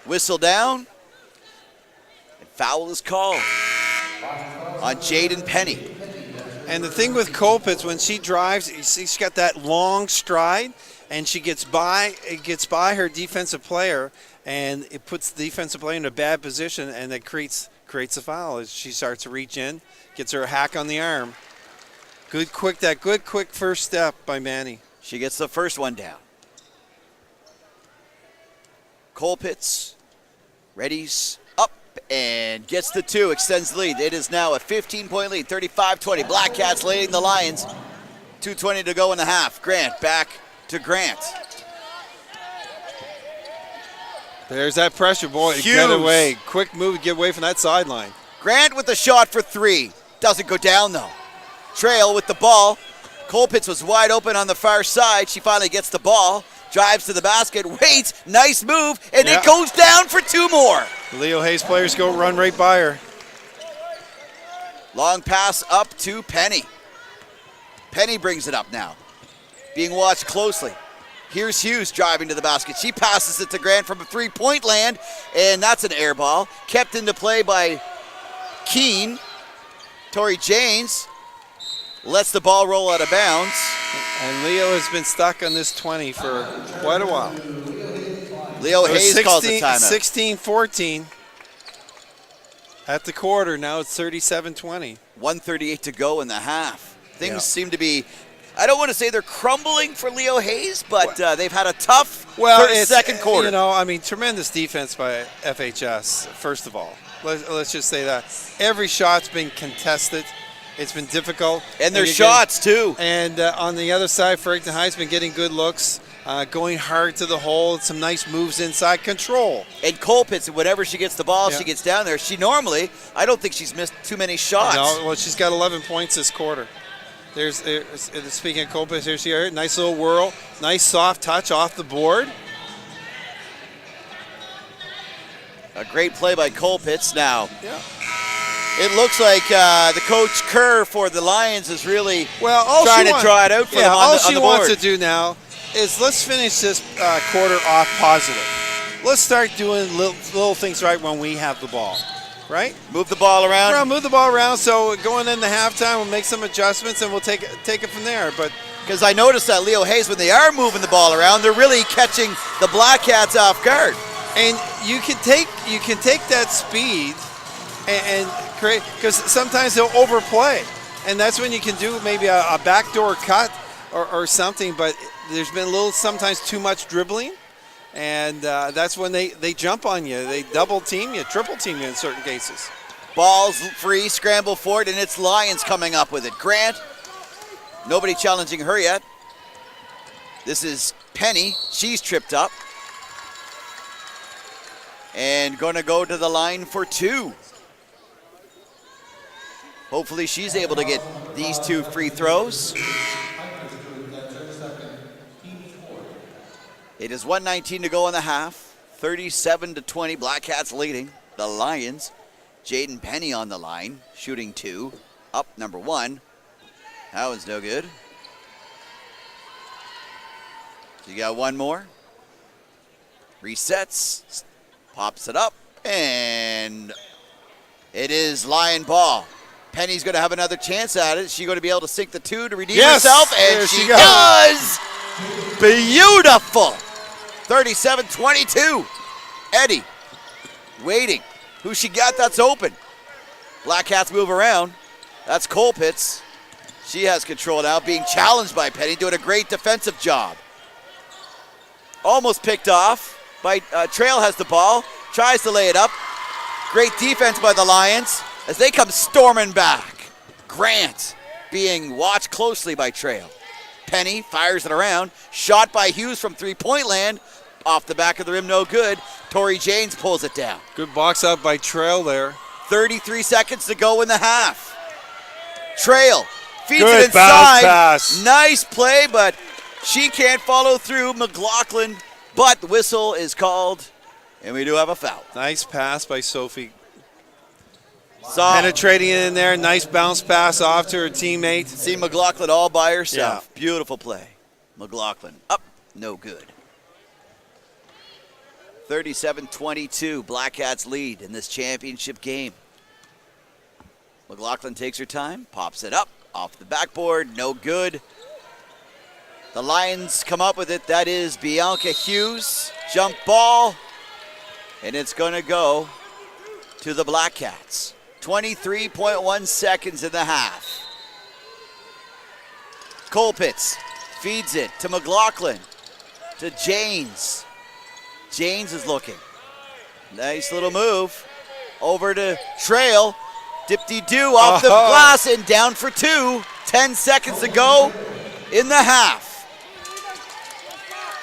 Whistle down. And foul is called on Jaden Penny. And the thing with Colpitts, when she drives, she's got that long stride, and she gets by her defensive player, and it puts the defensive player in a bad position, and that creates a foul as she starts to reach in, gets her a hack on the arm. Good quick first step by Manny. She gets the first one down. Colpitts readies up and gets the two, extends the lead. It is now a 15-point lead, 35-20. Black Cats leading the Lions. 2:20 to go in the half. Grant back to Grant. There's that pressure, boy. Hughes. Get away. Quick move to get away from that sideline. Grant with the shot for three. Doesn't go down though. Trail with the ball. Colpitts was wide open on the far side. She finally gets the ball. Drives to the basket, waits, nice move, and it goes down for two more. Leo Hayes players go run right by her. Long pass up to Penny. Penny brings it up now. Being watched closely. Here's Hughes driving to the basket. She passes it to Grant from a three-point land, and that's an air ball. Kept into play by Keene. Tori Janes lets the ball roll out of bounds. And Leo has been stuck on this 20 for quite a while. Leo Hayes calls the timeout. 16-14 at the quarter. Now it's 37-20. 1:38 to go in the half. Things seem to be, I don't want to say they're crumbling for Leo Hayes, but they've had a tough second quarter. You know, I mean, tremendous defense by FHS, first of all. Let's just say that. Every shot's been contested. It's been difficult. And their shots, too. And on the other side, Fredericton High's been getting good looks, going hard to the hole, some nice moves inside, control. And Colpitts, whenenever she gets the ball, she gets down there. She normally, I don't think she's missed too many shots. No, well, she's got 11 points this quarter. There's speaking of Colpitts, here she is. Nice little whirl, nice soft touch off the board. A great play by Colpitts now. Yeah. It looks like the coach Kerr for the Lions is really trying to draw it out for them on the board. All she wants to do now is let's finish this quarter off positive. Let's start doing little things right when we have the ball, right? Move the ball around. Move the ball around. So going into halftime, we'll make some adjustments and we'll take it from there. But because I noticed that Leo Hayes, when they are moving the ball around, they're really catching the Black Cats off guard. And you can take that speed and create, because sometimes they'll overplay, and that's when you can do maybe a backdoor cut or something. But there's been a little, sometimes too much dribbling, and that's when they jump on you. They double team you, triple team you in certain cases. Ball's free, scramble for it, and it's Lions coming up with it. Grant, nobody challenging her yet. This is Penny. She's tripped up. And going to go to the line for 2. Hopefully she's able to get these 2 free throws. It is 1:19 to go in the half. 37-20, Black Cats leading the Lions. Jaden Penny on the line, shooting 2. Up number 1. That one's no good. You got one more. Resets. Pops it up. And it is Lion ball. Penny's going to have another chance at it. Is she going to be able to sink the 2 to redeem herself? And there she goes. does! Beautiful! 37-22. Eddie waiting. Who she got that's open? Black Cats move around. That's Colpitts. She has control now, being challenged by Penny, doing a great defensive job. Almost picked off by Trail has the ball, tries to lay it up. Great defense by the Lions as they come storming back. Grant being watched closely by Trail. Penny fires it around. Shot by Hughes from three-point land. Off the back of the rim, no good. Tori Janes pulls it down. Good box out by Trail there. 33 seconds to go in the half. Trail feeds Good it inside. pass. Nice play, but she can't follow through. McLaughlin, but the whistle is called, and we do have a foul. Nice pass by Sophie. Saw Penetrating in there. Nice bounce pass off to her teammate. see McLaughlin all by herself. Beautiful play. McLaughlin up, no good. 37-22, Black Cats lead in this championship game. McLaughlin takes her time, pops it up, off the backboard, no good. The Lions come up with it. That is Bianca Hughes. Jump ball, and it's going to go to the Black Cats. 23.1 seconds in the half. Colpitts feeds it to McLaughlin, to Janes. Janes is looking. Nice little move. Over to Trail. Dip-de-doo off the glass and down for 2. 10 seconds to go in the half.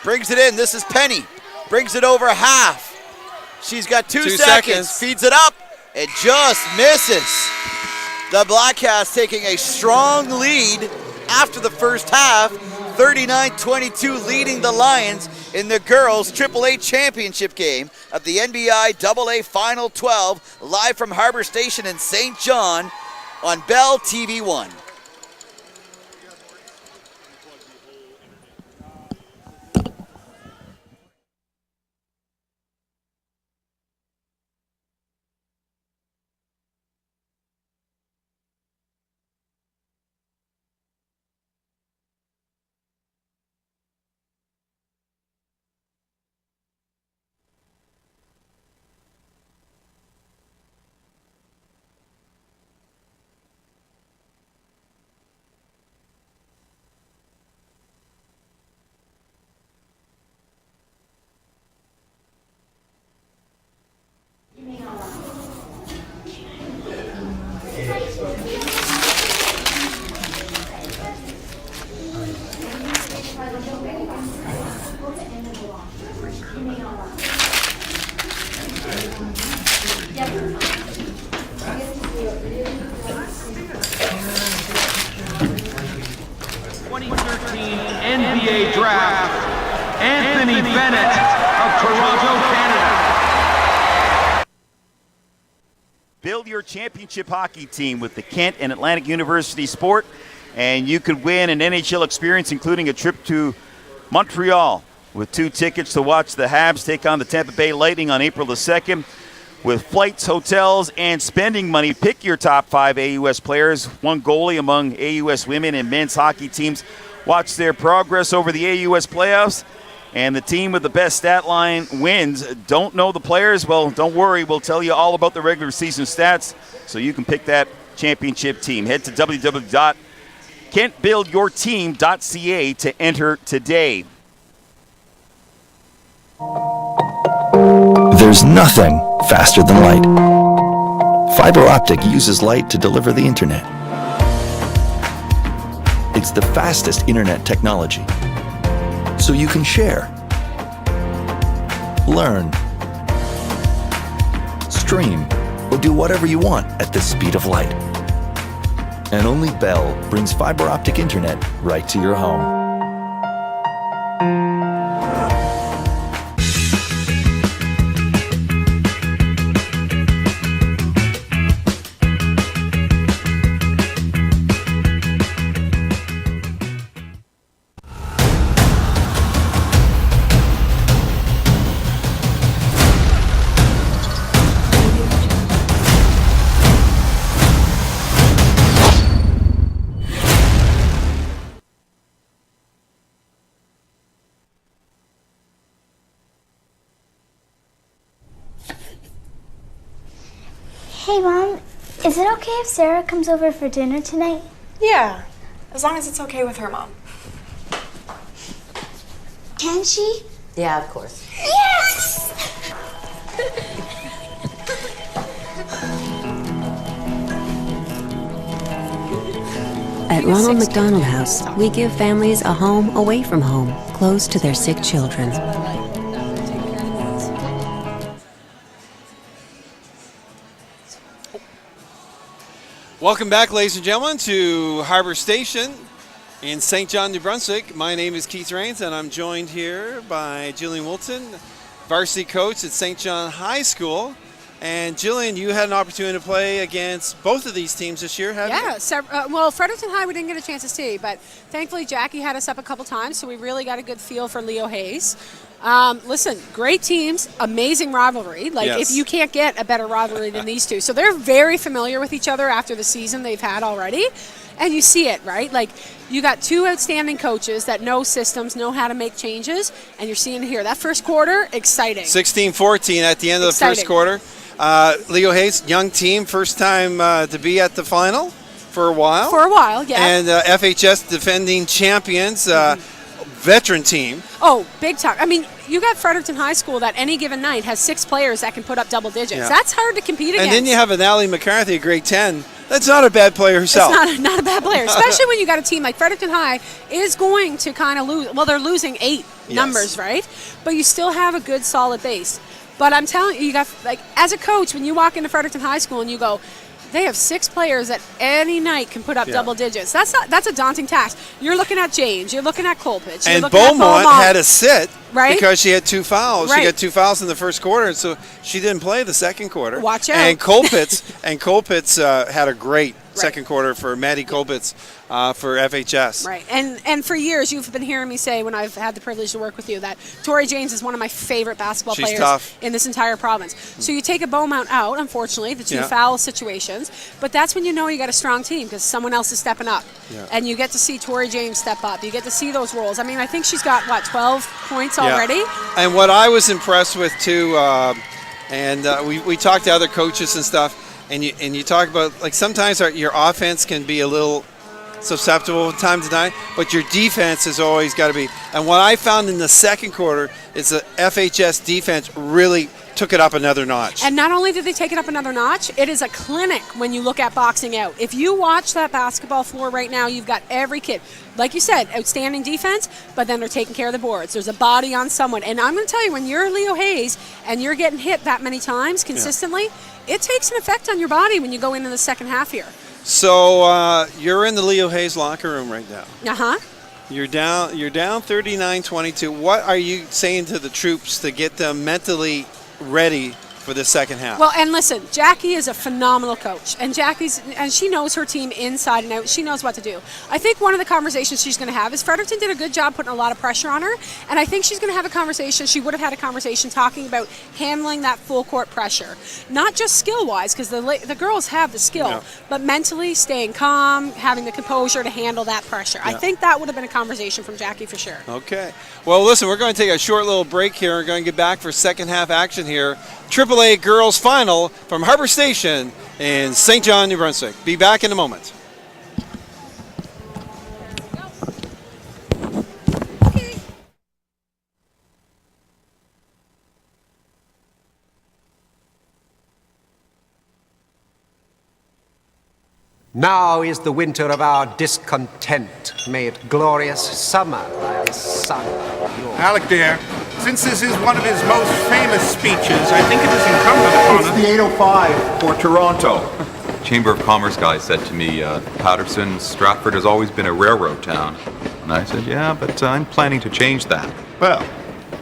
Brings it in. This is Penny. Brings it over half. She's got 2 seconds. Feeds it up. It just misses. The Black Cats taking a strong lead after the first half. 39-22 leading the Lions in the girls AAA championship game of the NBIAA Final 12, live from Harbour Station in St. John on Bell TV 1. NBAA draft, Anthony Bennett of Toronto, Canada. Build your championship hockey team with the Kent and Atlantic University Sport, and you could win an NHL experience, including a trip to Montreal with 2 tickets to watch the Habs take on the Tampa Bay Lightning on April the 2nd. With flights, hotels, and spending money, pick your top 5 AUS players, 1 goalie among AUS women and men's hockey teams. Watch their progress over the AUS playoffs, and the team with the best stat line wins. Don't know the players? Well, don't worry. We'll tell you all about the regular season stats so you can pick that championship team. Head to KentBuildYourTeam.ca to enter today. There's nothing faster than light. Fiber optic uses light to deliver the internet. It's the fastest internet technology. So you can share, learn, stream, or do whatever you want at the speed of light. And only Bell brings fiber optic internet right to your home. Hey, Mom, is it okay if Sarah comes over for dinner tonight? Yeah, as long as it's okay with her mom. Can she? Yeah, of course. Yes! At Ronald McDonald House, we give families a home away from home, close to their sick children. Welcome back, ladies and gentlemen, to Harbour Station in St. John, New Brunswick. My name is Keith Rains, and I'm joined here by Jillian Wilton, varsity coach at St. John High School. And Jillian, you had an opportunity to play against both of these teams this year, haven't you? Yeah, well, Fredericton High we didn't get a chance to see, but thankfully Jackie had us up a couple times, so we really got a good feel for Leo Hayes. Listen, great teams, amazing rivalry. Like, Yes. if you can't get a better rivalry than these two. So they're very familiar with each other after the season they've had already. And you see it, right? Like, you got two outstanding coaches that know systems, know how to make changes, and you're seeing it here. That first quarter, exciting. 16-14 at the end of the Exciting. first quarter. Leo Hayes, young team, first time to be at the final for a while. For a while, yeah. And FHS defending champions, veteran team. Oh, big time. I mean, you got Fredericton High School that any given night has 6 players that can put up double digits. Yeah. That's hard to compete against. And then you have an Allie McCarthy at grade 10. That's not a bad player herself. It's not a bad player, especially when you got a team like Fredericton High is going to kind of lose. Well, they're losing 8 numbers, right? But you still have a good, solid base. But I'm telling you, you got, like, as a coach, when you walk into Fredericton High School and you go, they have 6 players that any night can put up double digits. That's a daunting task. You're looking at James. You're looking at Colpitch. And Beaumont had to sit because she had 2 fouls. Right. She got 2 fouls in the first quarter, and so she didn't play the second quarter. Watch out. And Colpitz had a great second quarter for Maddie Colpitz for FHS. Right. And for years, you've been hearing me say, when I've had the privilege to work with you, that Tori James is one of my favorite basketball She's players tough. in this entire province. So you take a Beaumont out, unfortunately, the 2 foul situations, but that's when you know you got a strong team because someone else is stepping up. Yeah. And you get to see Tori James step up. You get to see those roles. I mean, I think she's got, 12 points already? And what I was impressed with, too, we talked to other coaches and stuff, and you talk about, like, sometimes your offense can be a little susceptible from time to time, but your defense has always got to be. And what I found in the second quarter is the FHS defense really took it up another notch. And not only did they take it up another notch, it is a clinic when you look at boxing out. If you watch that basketball floor right now, you've got every kid. Like you said, outstanding defense, but then they're taking care of the boards. There's a body on someone. And I'm going to tell you, when you're Leo Hayes and you're getting hit that many times consistently, it takes an effect on your body when you go into the second half here. So you're in the Leo Hayes locker room right now. Uh-huh. You're down 39-22. What are you saying to the troops to get them mentally ready for the second half? Well, and listen, Jackie is a phenomenal coach, and she knows her team inside and out. She knows what to do. I think one of the conversations she's going to have is Fredericton did a good job putting a lot of pressure on her, and I think she's going to have a conversation. She would have had a conversation talking about handling that full court pressure, not just skill-wise, because the girls have the skill, but mentally staying calm, having the composure to handle that pressure. I think that would have been a conversation from Jackie for sure. Okay. Well, listen, we're going to take a short little break here. We're going to get back for second half action here. AAA Girls Final from Harbour Station in St. John, New Brunswick. Be back in a moment. Now is the winter of our discontent. May it glorious summer by the sun of yours. Alec, dear, since this is one of his most famous speeches, I think it is incumbent upon us... It's the 8:05 for Toronto. Chamber of Commerce guy said to me, Patterson, Stratford has always been a railroad town. And I said, yeah, but I'm planning to change that. Well,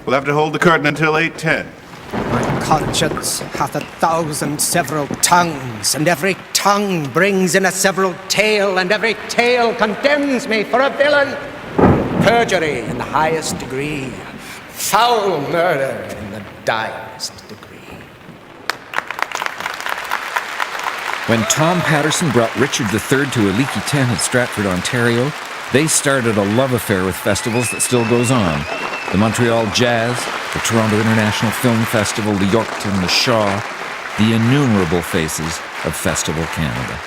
we'll have to hold the curtain until 8:10. My conscience hath 1,000 several tongues, and every tongue brings in a several tale, and every tale condemns me for a villain. Perjury in the highest degree, foul murder in the direst degree. When Tom Patterson brought Richard III to a leaky tent in Stratford, Ontario, they started a love affair with festivals that still goes on. The Montreal Jazz, the Toronto International Film Festival, the Yorkton, the Shaw, the innumerable faces of Festival Canada.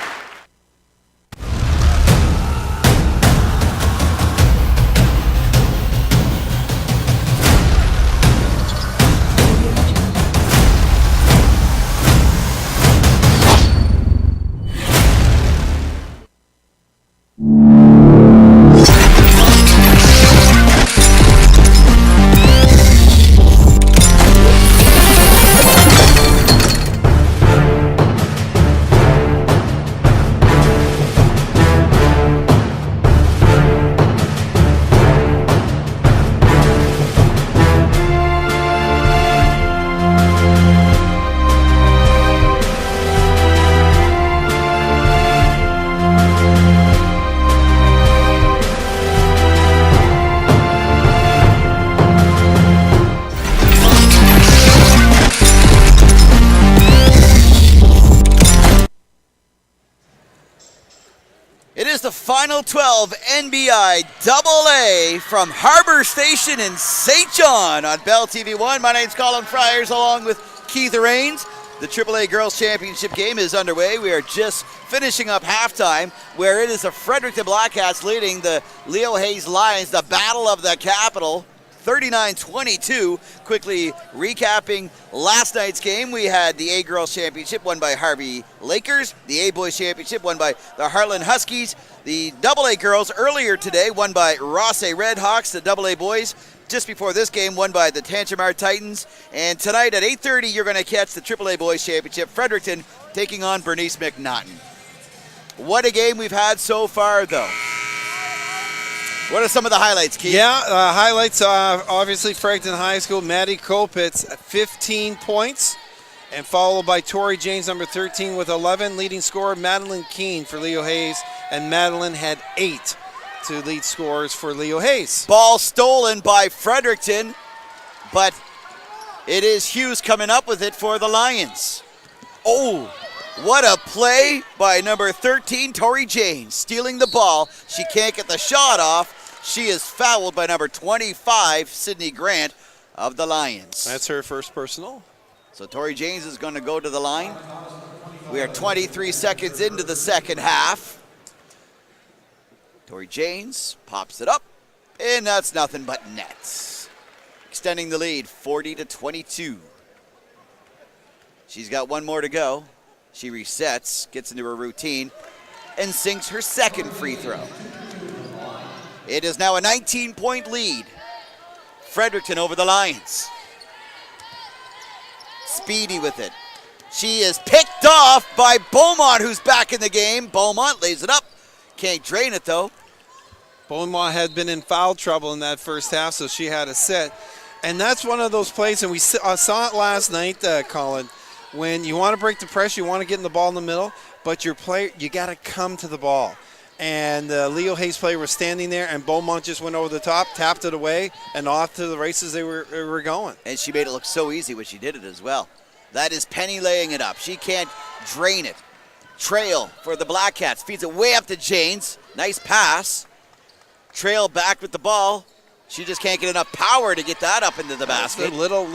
Final 12 NBIAA from Harbour Station in St. John on Bell TV1. My name's Colin Friars along with Keith Rains. The AAA Girls Championship game is underway. We are just finishing up halftime where it is the Fredericton Blackcats leading the Leo Hayes Lions, the battle of the capital, 39-22. Quickly recapping last night's game, we had the A Girls Championship won by Harvey Lakers, the A Boys Championship won by the Heartland Huskies, the AA Girls earlier today won by Rossay Redhawks, the AA Boys just before this game won by the Tantramar Titans, and tonight at 8:30 you're going to catch the AAA Boys Championship, Fredericton taking on Bernice McNaughton. What a game we've had so far though. What are some of the highlights, Keith? Yeah, highlights, obviously Fredericton High School, Maddie Kopitz, 15 points, and followed by Tori James, number 13, with 11. Leading scorer, Madeline Keene for Leo Hayes, and Madeline had 8 to lead scorers for Leo Hayes. Ball stolen by Fredericton, but it is Hughes coming up with it for the Lions. Oh, what a play by number 13, Tori James, stealing the ball. She can't get the shot off. She is fouled by number 25, Sydney Grant of the Lions. That's her first personal. So Tori James is going to go to the line. We are 23 seconds into the second half. Tori James pops it up, and that's nothing but nets. Extending the lead, 40-22. She's got one more to go. She resets, gets into her routine, and sinks her second free throw. It is now a 19-point lead. Fredericton over the Lions. Speedy with it. She is picked off by Beaumont, who's back in the game. Beaumont lays it up. Can't drain it, though. Beaumont had been in foul trouble in that first half, so she had to sit. And that's one of those plays, and we saw it last night, Colin, when you want to break the pressure, you want to get in the ball in the middle, but your player, you got to come to the ball. And the Leo Hayes player was standing there, and Beaumont just went over the top, tapped it away, and off to the races they were going. And she made it look so easy when she did it as well. That is Penny laying it up. She can't drain it. Trail for the Blackcats. Feeds it way up to Janes. Nice pass. Trail back with the ball. She just can't get enough power to get that up into the basket. A little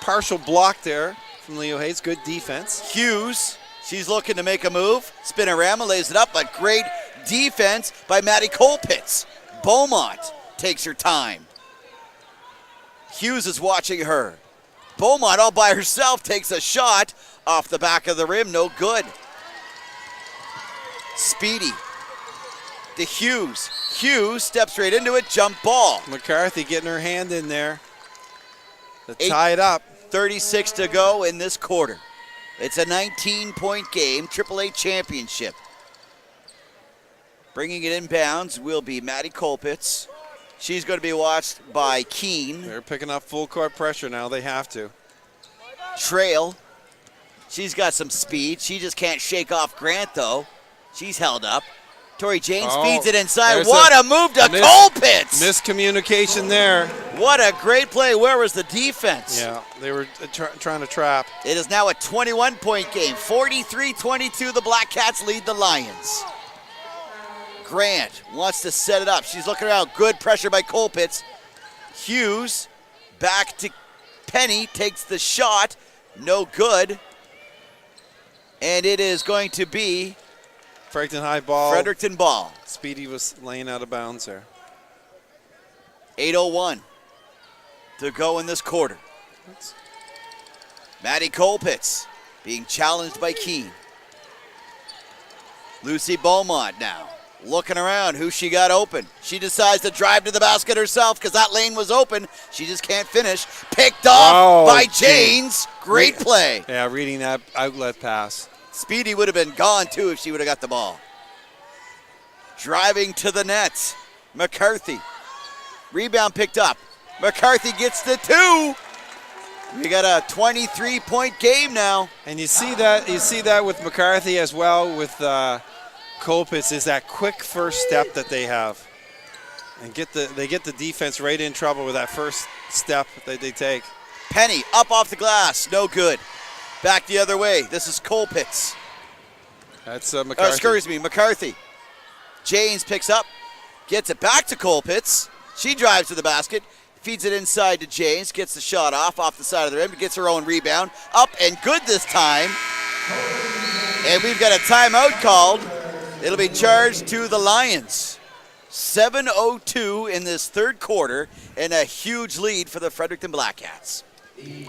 partial block there from Leo Hayes. Good defense. Hughes. She's looking to make a move. Spinorama lays it up, but great defense by Maddie Kopitz. Beaumont takes her time. Hughes is watching her. Beaumont all by herself takes a shot off the back of the rim. No good. Speedy to Hughes. Hughes steps right into it, jump ball. McCarthy getting her hand in there to tie it up. 36 to go in this quarter. It's a 19-point game, AAA championship. Bringing it inbounds will be Maddie Colpitz. She's going to be watched by Keene. They're picking up full court pressure now. They have to. Trail. She's got some speed. She just can't shake off Grant, though. She's held up. Tori James feeds it inside. What a move to Colpitz! Miscommunication there. What a great play. Where was the defense? Yeah, they were trying to trap. It is now a 21-point game. 43-22, the Black Cats lead the Lions. Grant wants to set it up. She's looking around. Good pressure by Colpitz. Hughes back to Penny. Takes the shot. No good. And it is going to be Fredericton high ball. Fredericton ball. Speedy was laying out of bounds there. 8:01 to go in this quarter. Maddie Colpitz being challenged by Keene. Lucy Beaumont now looking around who she got open. She decides to drive to the basket herself because that lane was open. She just can't finish. Picked off by Janes. Great play. Yeah, reading that outlet pass. Speedy would have been gone too if she would have got the ball. Driving to the net. McCarthy. Rebound picked up. McCarthy gets the 2. We got a 23-point game now. And you see that with McCarthy as well with Colpitz is that quick first step that they have. And they get the defense right in trouble with that first step that they take. Penny up off the glass. No good. Back the other way. This is Colpitz. That's McCarthy. McCarthy. James picks up, gets it back to Colpitz. She drives to the basket, feeds it inside to James, gets the shot off the side of the rim, gets her own rebound. Up and good this time. And we've got a timeout called. It'll be charged to the Lions. 7:02 in this third quarter and a huge lead for the Fredericton Black Cats.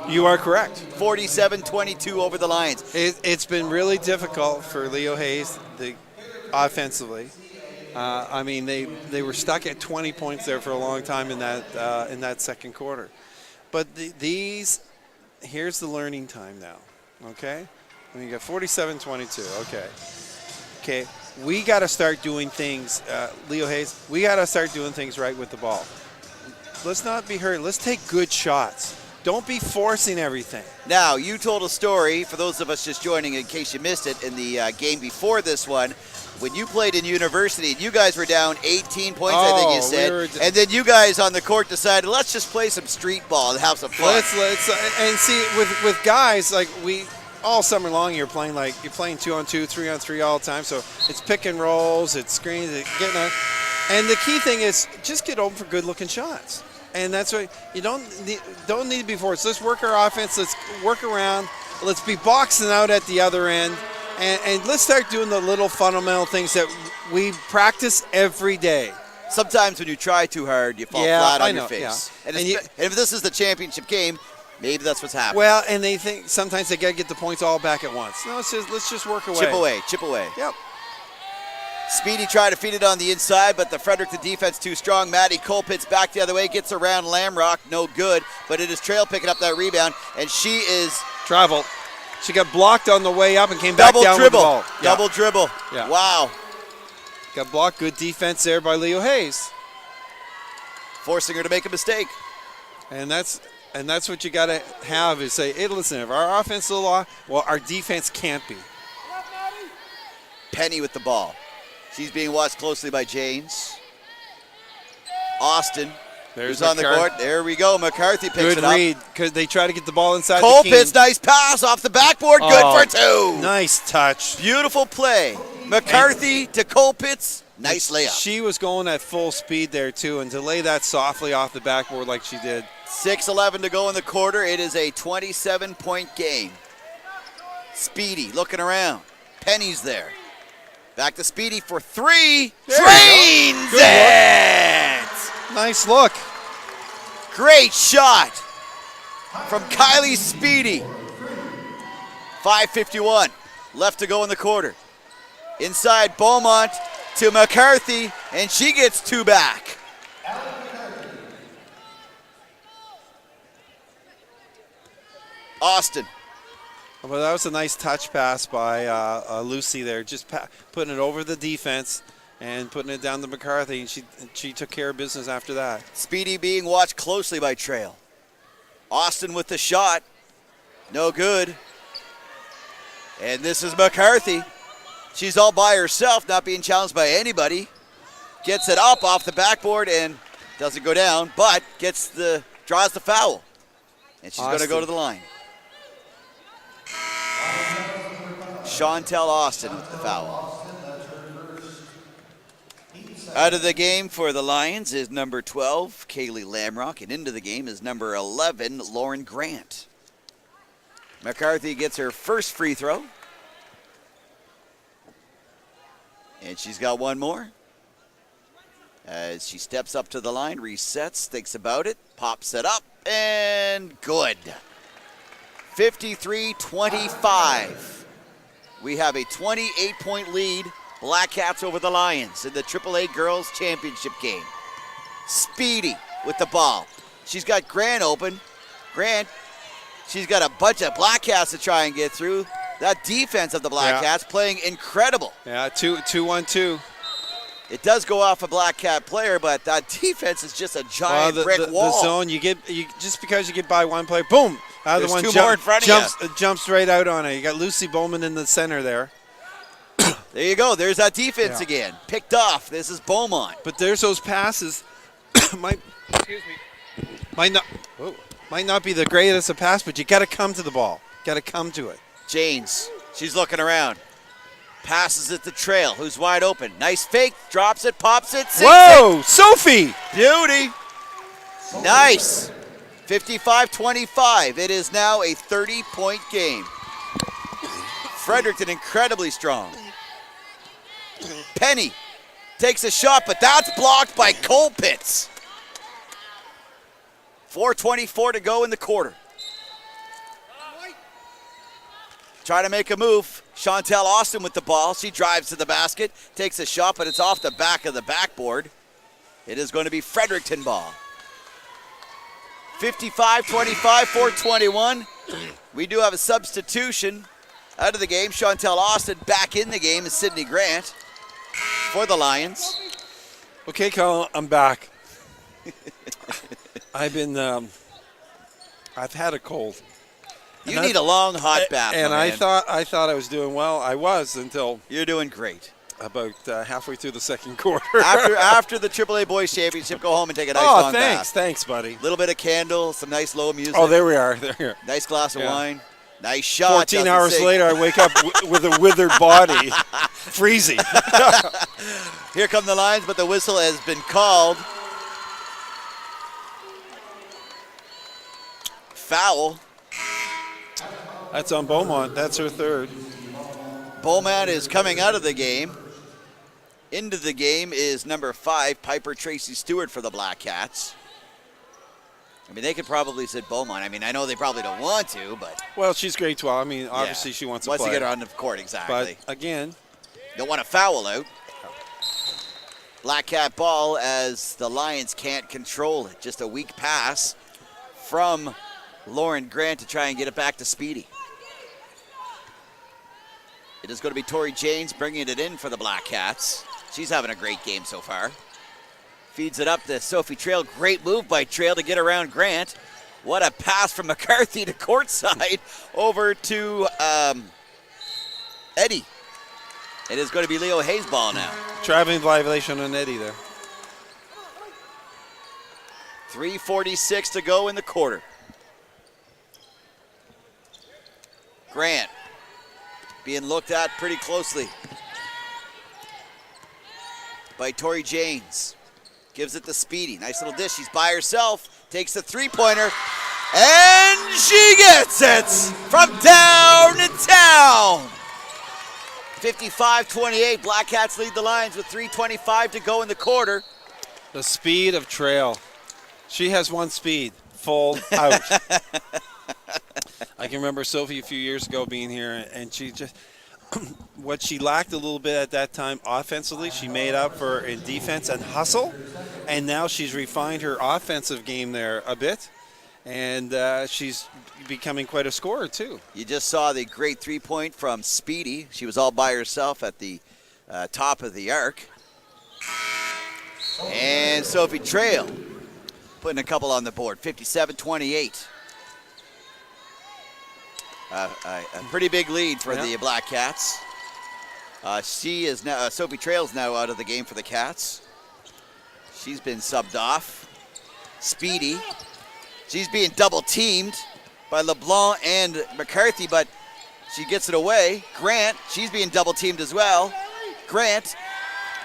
You are correct. 47-22 over the Lions. It's been really difficult for Leo Hayes offensively. I mean, they were stuck at 20 points there for a long time in that second quarter. But here's the learning time now, okay? I mean, you got 47-22, okay. We got to start doing things, Leo Hayes, we got to start doing things right with the ball. Let's not be hurt. Let's take good shots. Don't be forcing everything. Now, you told a story, for those of us just joining in case you missed it, in the game before this one, when you played in university, you guys were down 18 points, I think you said, and then you guys on the court decided, let's just play some street ball and have some fun. Let's and see, with guys, like all summer long, you're playing 2-on-2, 3-on-3 all the time, so it's pick and rolls, it's screens, and the key thing is just get open for good-looking shots. And that's what you don't need to be forced. Let's work our offense. Let's work around. Let's be boxing out at the other end. And let's start doing the little fundamental things that we practice every day. Sometimes when you try too hard, you fall flat on your face. Yeah. And if this is the championship game, maybe that's what's happening. Well, and they think sometimes they got to get the points all back at once. No, let's just work away. Chip away. Yep. Speedy tried to feed it on the inside, but the Fredericton defense too strong. Maddie Colpitz back the other way, gets around Lamrock, no good. But it is Trail picking up that rebound, and she is... Travel. She got blocked on the way up and came back down with the ball. Double dribble. Yeah. Wow. Got blocked. Good defense there by Leo Hayes. Forcing her to make a mistake. And that's what you got to have is say, hey, listen, if our offense is a lot, well, our defense can't be. Penny with the ball. She's being watched closely by Janes. Austin, who's on the court. There we go. McCarthy picks it up. Good read, because they try to get the ball inside Colpitz, nice pass off the backboard. Good for 2. Nice touch. Beautiful play. McCarthy to Colpitz. Nice layup. She was going at full speed there, too, and to lay that softly off the backboard like she did. 6:11 to go in the quarter. It is a 27-point game. Speedy looking around. Penny's there. Back to Speedy for 3. Drains it! Nice look. Great shot from Kylie Speedy. 5:51 left to go in the quarter. Inside Beaumont to McCarthy, and she gets 2 back. Austin. Well, that was a nice touch pass by Lucy there, just putting it over the defense and putting it down to McCarthy, and she took care of business after that. Speedy being watched closely by Trail. Austin with the shot. No good. And this is McCarthy. She's all by herself, not being challenged by anybody. Gets it up off the backboard and doesn't go down, but draws the foul. And she's going to go to the line. Chantel Austin with the foul. Out of the game for the Lions is number 12, Kaylee Lamrock, and into the game is number 11, Lauren Grant. McCarthy gets her first free throw. And she's got one more. As she steps up to the line, resets, thinks about it, pops it up, and good. 53-25. We have a 28-point lead, Black Cats over the Lions in the AAA Girls Championship game. Speedy with the ball. She's got Grant open. Grant, she's got a bunch of Black Cats to try and get through. That defense of the Black Cats playing incredible. Yeah, 2-1-2. It does go off a Black Cat player, but that defense is just a giant brick wall. The zone, just because you get by one player, boom, There's two more in front of you. Jumps right out on it. You got Lucy Bowman in the center there. There you go. There's that defense again. Picked off. This is Beaumont. But there's those passes. might not be the greatest of pass, but you got to come to the ball. Got to come to it. Janes, she's looking around. Passes it to Trail, who's wide open. Nice fake, drops it, pops it. Whoa, Sophie! Beauty. Nice. 55-25. It is now a 30-point game. Fredericton incredibly strong. Penny takes a shot, but that's blocked by Colpitts. 4:24 to go in the quarter. Try to make a move. Chantel Austin with the ball. She drives to the basket, takes a shot, but it's off the back of the backboard. It is going to be Fredericton ball. 55-25, 4:21. We do have a substitution out of the game. Chantel Austin back in the game is Sydney Grant for the Lions. Okay, Colin, I'm back. I've had a cold. You need a long hot bath. And I thought I was doing well. I was until you're doing great. About halfway through the second quarter. after the AAA Boys Championship, go home and take a nice long bath. Thanks, buddy. A little bit of candle, some nice low music. Oh, there we are. There. Nice glass of wine. Nice shot. 14 hours later, I wake up with a withered body, freezing. Here come the Lions, but the whistle has been called. Foul. That's on Beaumont. That's her third. Beaumont is coming out of the game. Into the game is number 5, Piper Tracy Stewart for the Black Cats. I mean, they could probably sit Beaumont. I mean, I know they probably don't want to, but... Well, she's grade 12. I mean, obviously she wants to play. Wants to get her on the court, exactly. But, again... Don't want to foul out. Black Cat ball as the Lions can't control it. Just a weak pass from Lauren Grant to try and get it back to Speedy. It is going to be Tori Janes bringing it in for the Black Cats. She's having a great game so far. Feeds it up to Sophie Trail. Great move by Trail to get around Grant. What a pass from McCarthy to courtside over to Eddie. It is going to be Leo Hayes' ball now. Traveling violation on Eddie there. 3:46 to go in the quarter. Grant being looked at pretty closely by Tori Janes. Gives it to Speedy. Nice little dish. She's by herself. Takes the three-pointer. And she gets it from downtown. 55-28. Black Cats lead the Lions with 3:25 to go in the quarter. The speed of Trail. She has one speed. Full out. I can remember Sophie a few years ago being here, and she just what she lacked a little bit at that time offensively, she made up for in defense and hustle, and now she's refined her offensive game there a bit, and she's becoming quite a scorer too. You just saw the great three-point from Speedy. She was all by herself at the top of the arc. And Sophie Trail putting a couple on the board, 57-28. A pretty big lead for the Black Cats. She is now Sophie Trail's now out of the game for the Cats. She's been subbed off. Speedy, she's being double teamed by LeBlanc and McCarthy, but she gets it away. Grant, she's being double teamed as well. Grant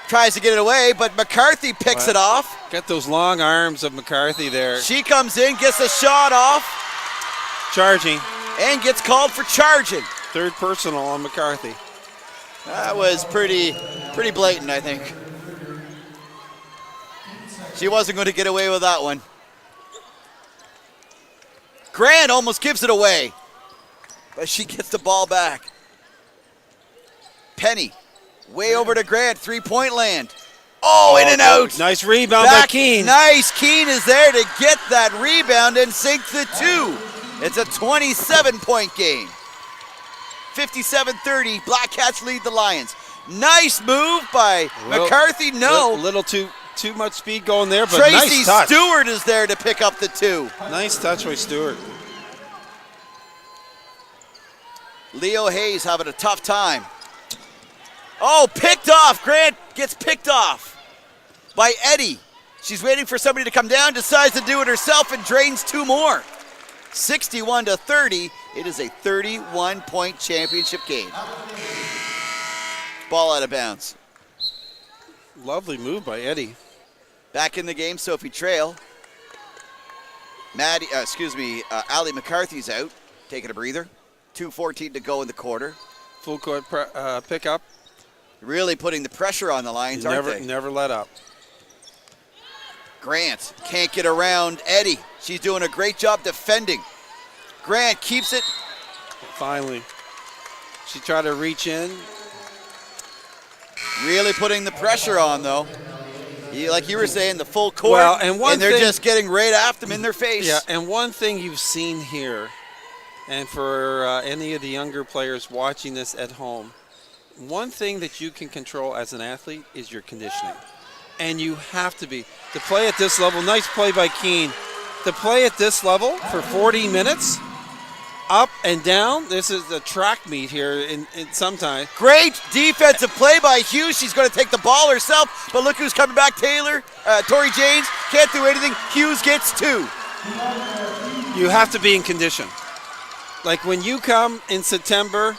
tries to get it away, but McCarthy picks it off. Got those long arms of McCarthy there. She comes in, gets a shot off. Charging. And gets called for charging. Third personal on McCarthy. That was pretty blatant, I think. She wasn't going to get away with that one. Grant almost gives it away, but she gets the ball back. Penny, way over to Grant, three-point land. Oh, in and out. Nice rebound by Keene. Nice. Keene is there to get that rebound and sink the two. It's a 27-point game. 57-30, Black Cats lead the Lions. Nice move by McCarthy. No. Little too much speed going there, but Tracy nice touch. Stewart is there to pick up the two. Nice touch by Stewart. Leo Hayes having a tough time. Oh, picked off. Grant gets picked off by Eddie. She's waiting for somebody to come down, decides to do it herself, and drains two more. 61-30. It is a 31-point championship game. Ball out of bounds. Lovely move by Eddie. Back in the game, Sophie Trail. Allie McCarthy's out, taking a breather. 2:14 to go in the quarter. Full court pickup. Really putting the pressure on the Lions, aren't they? Never let up. Grant can't get around Eddie. She's doing a great job defending. Grant keeps it. Finally. She tried to reach in. Really putting the pressure on, though. Like you were saying, the full court, well, and they're just getting right after them in their face. Yeah, and one thing you've seen here, and for any of the younger players watching this at home, one thing that you can control as an athlete is your conditioning. And you have to play at this level. Nice play by Keene. To play at this level for 40 minutes, up and down. This is a track meet here in sometimes. Great defensive play by Hughes. She's going to take the ball herself, but look who's coming back. Tori James can't do anything. Hughes gets two. You have to be in condition. Like when you come in September,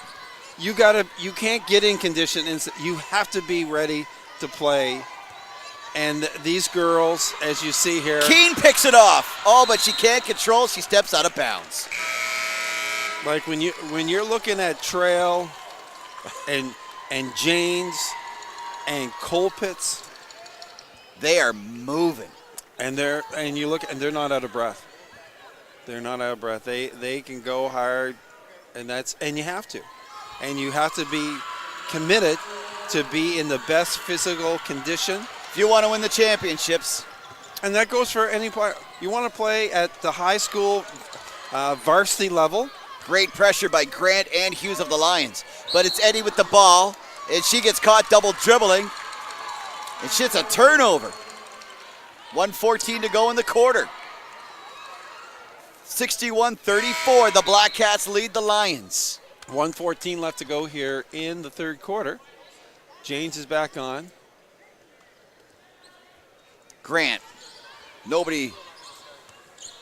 you can't get in condition. You have to be ready to play. And these girls, as you see here. Keene picks it off. Oh, but she can't control. She steps out of bounds. Like when you're looking at Trail and Janes and Colpitts, they are moving. And they're not out of breath. They're not out of breath. They can go hard, and you have to. And you have to be committed to be in the best physical condition. If you want to win the championships. And that goes for any player. You want to play at the high school varsity level. Great pressure by Grant and Hughes of the Lions. But it's Eddie with the ball, and she gets caught double dribbling. And shit's a turnover. 1:14 to go in the quarter. 61-34, the Black Cats lead the Lions. 1:14 left to go here in the third quarter. Janes is back on. Grant, nobody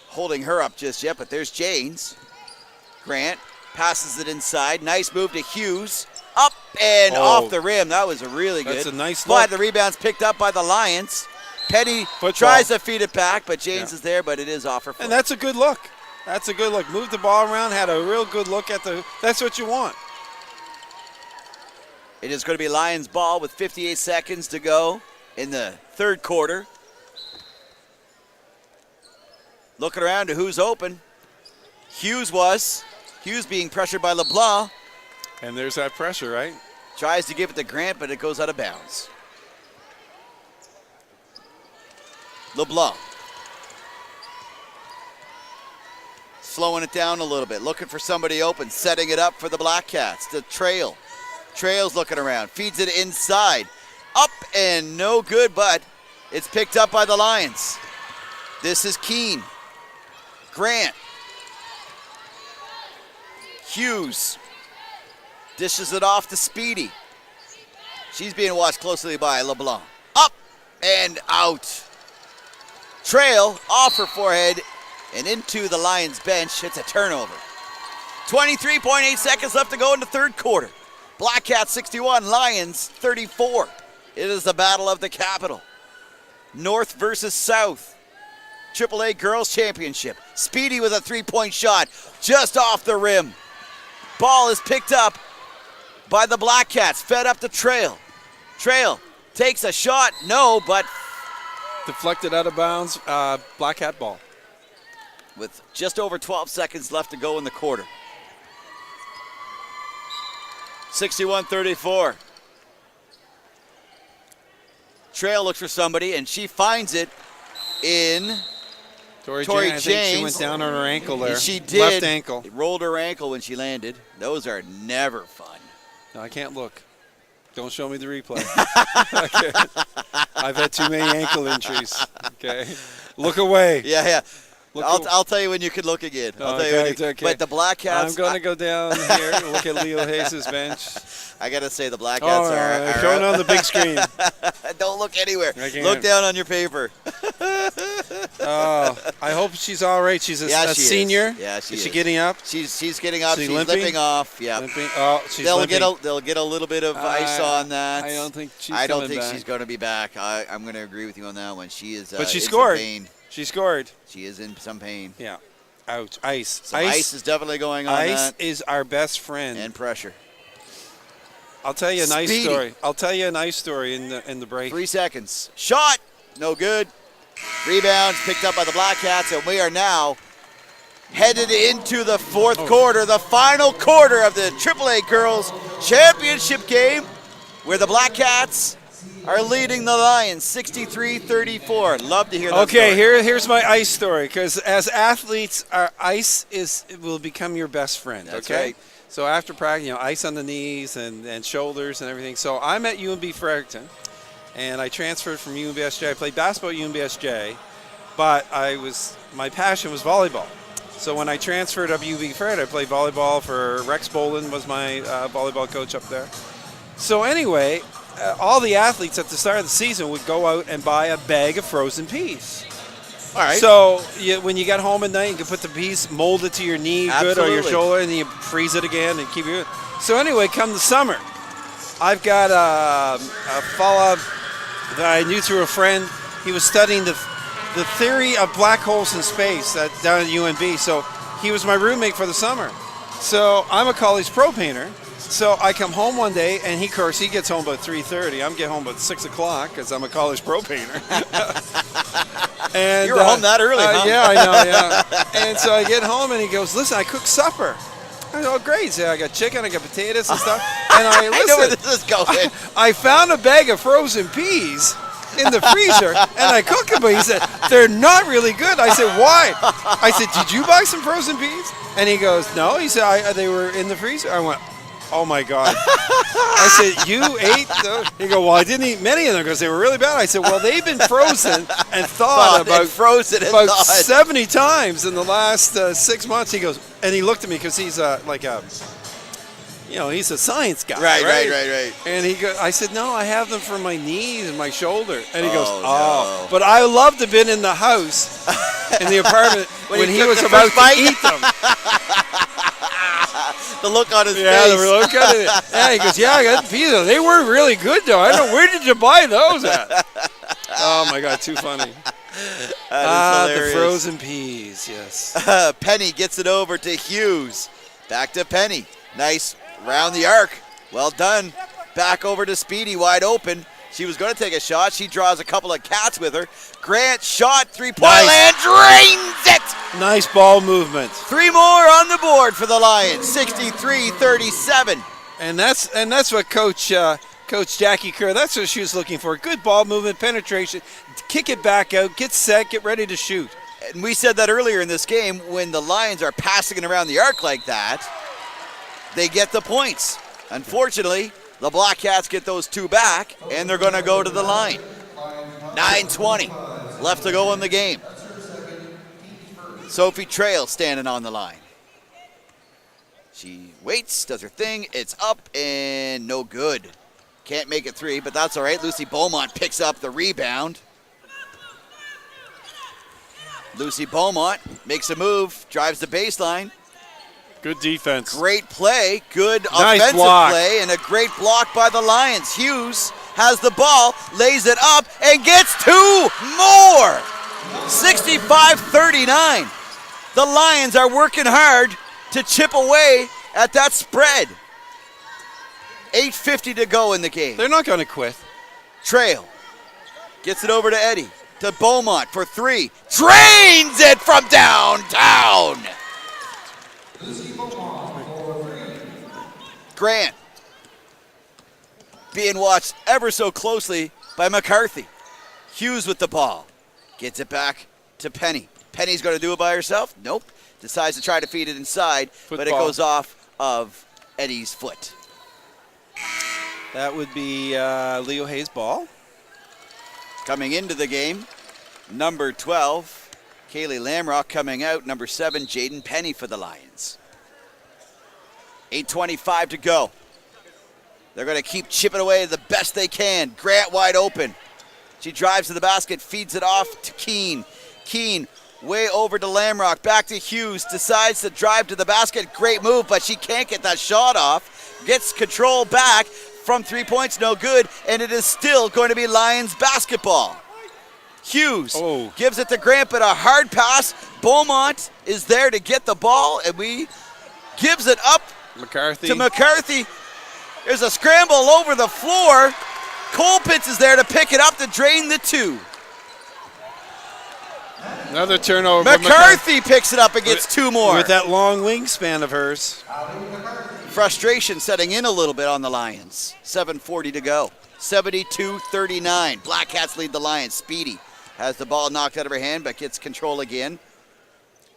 holding her up just yet, but there's Janes. Grant passes it inside. Nice move to Hughes. Up and off the rim. That was really good. That's a nice look. But the rebound's picked up by the Lions. Penny tries to feed it back, but James is there, but it is off her foot. And that's a good look. That's a good look. Moved the ball around, had a real good look at that's what you want. It is going to be Lions ball with 58 seconds to go in the third quarter. Looking around to who's open. Hughes being pressured by LeBlanc. And there's that pressure, right? Tries to give it to Grant, but it goes out of bounds. LeBlanc. Slowing it down a little bit, looking for somebody open, setting it up for the Black Cats. The Trail. Trail's looking around, feeds it inside. Up and no good, but it's picked up by the Lions. This is Keene. Grant. Hughes dishes it off to Speedy. She's being watched closely by LeBlanc. Up and out. Trail off her forehead and into the Lions bench. It's a turnover. 23.8 seconds left to go in the third quarter. Black Cats 61, Lions 34. It is the battle of the capital. North versus South. AAA Girls Championship. Speedy with a three-point shot just off the rim. Ball is picked up by the Black Cats, fed up to Trail. Trail takes a shot, no, but deflected out of bounds, Black Cat ball. With just over 12 seconds left to go in the quarter. 61-34. Trail looks for somebody, and she finds it in Tori James. I think she went down on her ankle there. She did. Left ankle. It rolled her ankle when she landed. Those are never fun. No, I can't look. Don't show me the replay. Okay. I've had too many ankle injuries. Okay. Look away. Yeah. I'll tell you when you can look again. I'll tell you when you, okay. But the Black Cats. I'm going to go down here and look at Leo Hayes' bench. I got to say the Black Cats are showing on the big screen. Don't look anywhere. Look down on your paper. I hope she's all right. She's a senior. Yeah, she is. Is she getting up? She's getting up. She's limping? limping off. Yeah. Limping? Oh, she's they'll limping. They'll get a little bit of ice on that. I don't think she's I don't coming think back. she's going to be back. I'm going to agree with you on that one. She is. But she in scored. some pain. She scored. She is in some pain. Yeah. Ouch. Ice. Some ice is definitely going on. Ice is our best friend. And pressure. I'll tell you a nice Speedy. story. I'll tell you a nice story in the break. 3 seconds. Shot. No good. Rebounds picked up by the Black Cats, and we are now headed into the fourth quarter, the final quarter of the AAA Girls Championship game, where the Black Cats are leading the Lions 63-34. Love to hear that Okay, story. here's my ice story, because as athletes, our ice will become your best friend. That's okay? right. So after practice, ice on the knees and shoulders and everything. So I'm at UNB Fredericton, and I transferred from UNBSJ. I played basketball at UNBSJ, but my passion was volleyball. So when I transferred up UNB Fredericton, I played volleyball for Rex Boland was my volleyball coach up there. So anyway, all the athletes at the start of the season would go out and buy a bag of frozen peas. All right. So when you got home at night, you could put the peas, mold it to your knee, good, or your shoulder, and then you freeze it again and keep it. So anyway, come the summer, I've got a fella that I knew through a friend. He was studying the theory of black holes in space down at UNB. So he was my roommate for the summer. So I'm a college pro painter. So I come home one day, and he gets home about 3:30. I'm getting home about 6 o'clock because I'm a college pro painter. And you were home that early, huh? Yeah, I know, yeah. And so I get home, and he goes, "Listen, I cooked supper." I go, "Oh, great." So I got chicken, I got potatoes and stuff. And I know where this is going. I found a bag of frozen peas in the freezer, and I cooked them. But he said, "They're not really good." I said, "Why?" I said, "Did you buy some frozen peas?" And he goes, "No." He said, "They were in the freezer." I went, "Oh my God." I said, "You ate those?" He goes, "Well, I didn't eat many of them because they were really bad." I said, "Well, they've been frozen and thawed about 70 times in the last 6 months." He goes, and he looked at me because he's he's a science guy. Right. And he goes, I said, "No, I have them for my knees and my shoulder." And he goes, no. But I loved to have been in the house, in the apartment, when he was about to eat them. The look on his face. Yeah, the look on it. Yeah, he goes, "Yeah, I got the peas. They weren't really good, though. I don't know, where did you buy those at?" Oh, my God, too funny. That is the frozen peas, yes. Penny gets it over to Hughes. Back to Penny. Nice round the arc. Well done. Back over to Speedy, wide open. She was going to take a shot. She draws a couple of cats with her. Grant shot, three-point land, drains it! Nice ball movement. 3 more on the board for the Lions, 63-37. And that's what Coach Jackie Kerr, that's what she was looking for. Good ball movement, penetration, kick it back out, get set, get ready to shoot. And we said that earlier in this game, when the Lions are passing it around the arc like that, they get the points. Unfortunately, the Black Cats get those 2 back, and they're going to go to the line. 9:20 left to go in the game. Sophie Trail standing on the line. She waits, does her thing. It's up and no good. Can't make it 3, but that's all right. Lucy Beaumont picks up the rebound. Lucy Beaumont makes a move, drives the baseline. Good defense. Great play, good Nice offensive block. play, and a great block by the Lions. Hughes has the ball, lays it up, and gets 2 more. 65-39. The Lions are working hard to chip away at that spread. 8:50 to go in the game. They're not going to quit. Trail gets it over to Eddie, to Beaumont for 3. Drains it from downtown. Grant being watched ever so closely by McCarthy. Hughes with the ball. Gets it back to Penny. Penny's going to do it by herself? Nope. Decides to try to feed it inside, but it goes off of Eddie's foot. That would be Leo Hayes' ball. Coming into the game, number 12, Kaylee Lamrock coming out. Number 7, Jaden Penny for the Lions. 8:25 to go. They're going to keep chipping away the best they can. Grant wide open. She drives to the basket, feeds it off to Keene. Keene way over to Lamrock, back to Hughes, decides to drive to the basket. Great move, but she can't get that shot off. Gets control back from 3 points, no good, and it is still going to be Lions basketball. Hughes gives it to Grant, but a hard pass. Beaumont is there to get the ball, and gives it up to McCarthy. There's a scramble over the floor. Colpitts is there to pick it up to drain the 2. Another turnover. McCarthy picks it up and gets 2 more. With that long wingspan of hers. Frustration setting in a little bit on the Lions. 7:40 to go. 72-39. Black Cats lead the Lions. Speedy has the ball knocked out of her hand, but gets control again.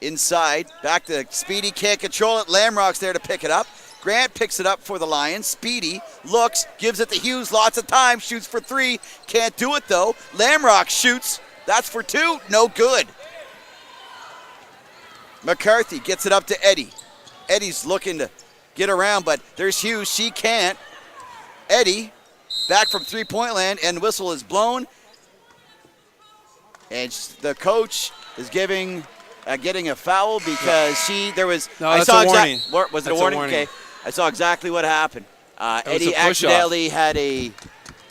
Inside, back to Speedy, can't control it. Lamrock's there to pick it up. Grant picks it up for the Lions. Speedy looks, gives it to Hughes lots of time, shoots for 3. Can't do it though. Lamrock shoots. That's for 2. No good. McCarthy gets it up to Eddie. Eddie's looking to get around, but there's Hughes. She can't. Eddie back from 3-point land, and whistle is blown. And the coach is getting a foul because that's a warning. Was it a warning? Okay. I saw exactly what happened. Eddie accidentally had a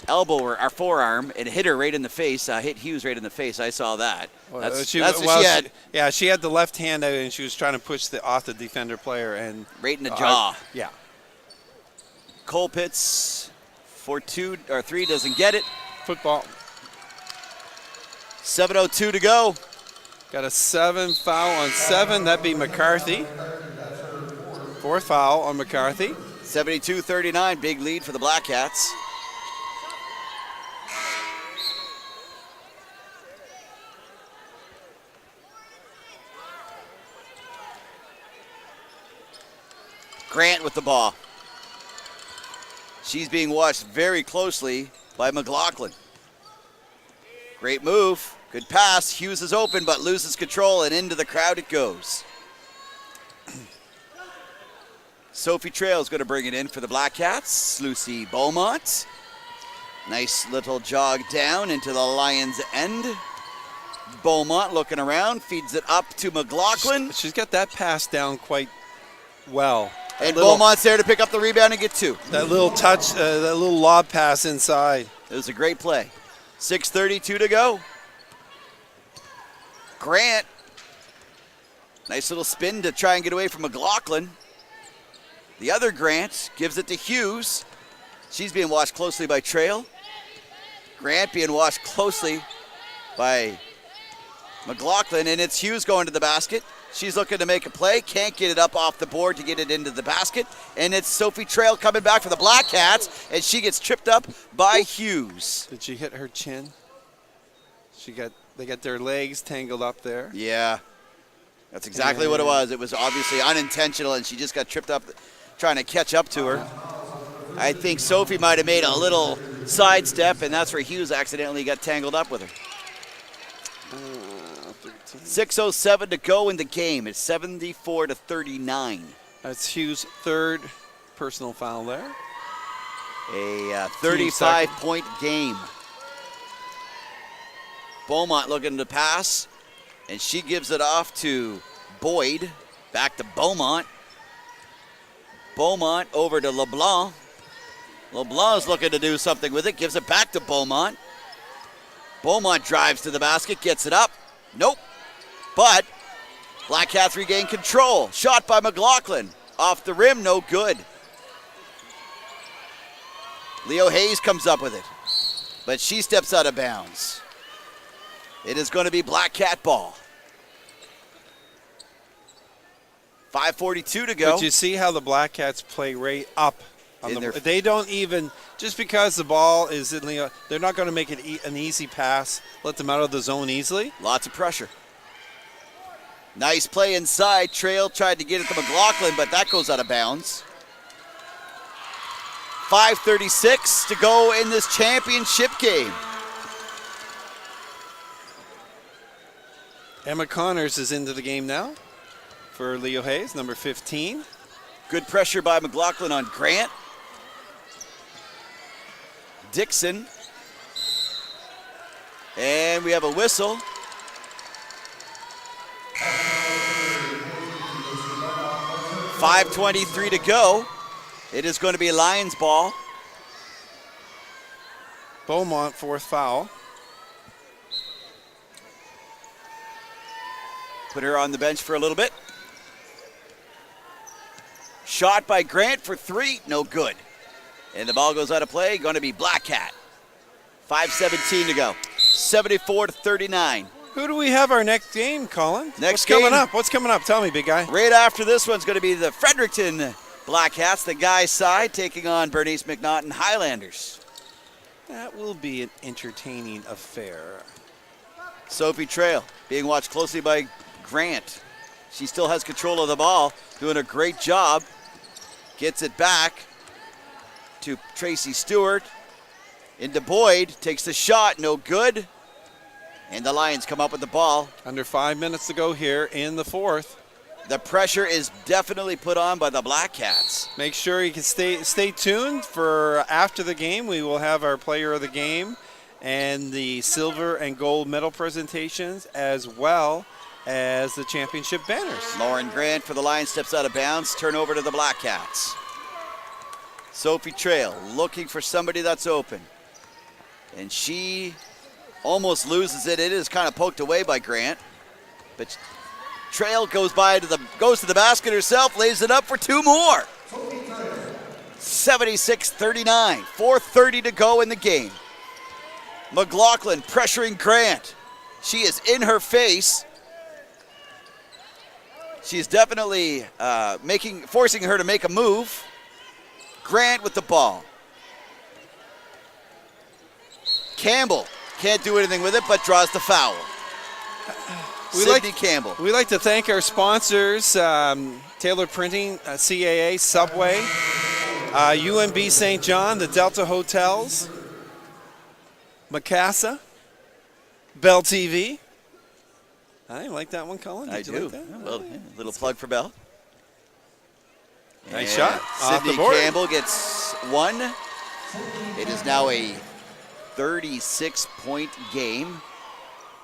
elbow or forearm and hit her right in the face. Hit Hughes right in the face. I saw that. She had the left hand out and she was trying to push off the defender player and right in the jaw. Yeah. Colpitts for 2 or 3 doesn't get it. Football. 7:02 to go. Got a 7 foul on 7. That'd be McCarthy. 4th foul on McCarthy. 72-39, big lead for the Black Cats. Grant with the ball. She's being watched very closely by McLaughlin. Great move. Good pass. Hughes is open, but loses control, and into the crowd it goes. Sophie Trail is going to bring it in for the Black Cats. Lucy Beaumont. Nice little jog down into the Lions' end. Beaumont looking around, feeds it up to McLaughlin. She's got that pass down quite well. And Beaumont's there to pick up the rebound and get 2. That little touch, that little lob pass inside. It was a great play. 6:32 to go. Grant, nice little spin to try and get away from McLaughlin. The other Grant gives it to Hughes. She's being watched closely by Trail. Grant being watched closely by McLaughlin, and it's Hughes going to the basket. She's looking to make a play. Can't get it up off the board to get it into the basket. And it's Sophie Trail coming back for the Black Cats, and she gets tripped up by Hughes. Did she hit her chin? They got their legs tangled up there. Yeah, that's exactly what it was. It was obviously unintentional, and she just got tripped up trying to catch up to her. I think Sophie might have made a little sidestep, and that's where Hughes accidentally got tangled up with her. 6:07 to go in the game. It's 74-39. That's Hughes' third personal foul there. A 35-point game. Beaumont looking to pass, and she gives it off to Boyd. Back to Beaumont. Beaumont over to LeBlanc. LeBlanc's looking to do something with it, gives it back to Beaumont. Beaumont drives to the basket, gets it up. Nope. But Black Cats regain control. Shot by McLaughlin. Off the rim, no good. Leo Hayes comes up with it, but she steps out of bounds. It is going to be Black Cat ball. 5:42 to go. But you see how the Black Cats play right up. They don't even, just because the ball is in the, they're not going to make it an easy pass, let them out of the zone easily. Lots of pressure. Nice play inside. Trail tried to get it to McLaughlin, but that goes out of bounds. 5:36 to go in this championship game. Emma Connors is into the game now for Leo Hayes, number 15. Good pressure by McLaughlin on Grant. Dixon. And we have a whistle. .523 to go. It is going to be Lions ball. Beaumont, fourth foul. Put her on the bench for a little bit. Shot by Grant for three, no good. And the ball goes out of play, going to be Black Cat. 5:17 to go. 74-39. Who do we have our next game, Colin? What's coming up? What's coming up? Tell me, big guy. Right after this one's going to be the Fredericton Black Cats, the guys' side, taking on Bernice McNaughton Highlanders. That will be an entertaining affair. Sophie Trail being watched closely by Grant. She still has control of the ball, doing a great job. Gets it back to Tracy Stewart. Into Boyd, takes the shot, no good. And the Lions come up with the ball. Under 5 minutes to go here in the fourth. The pressure is definitely put on by the Black Cats. Make sure you can stay tuned for after the game. We will have our player of the game and the silver and gold medal presentations, as well as the championship banners. Lauren Grant for the Lions steps out of bounds. Turnover to the Black Cats. Sophie Trail looking for somebody that's open. And she almost loses it. It is kind of poked away by Grant. But Trail goes to the basket herself, lays it up for two more. 76-39. 4:30 to go in the game. McLaughlin pressuring Grant. She is in her face. She's definitely forcing her to make a move. Grant with the ball. Campbell can't do anything with it, but draws the foul. Sydney Campbell. We like to thank our sponsors, Taylor Printing, CAA, Subway, UMB St. John, the Delta Hotels, Macassa, Bell TV. I like that one, Colin. I do. Like that? Well, little plug for Bell. Nice shot. Sydney Campbell gets one. It is now a 36-point game.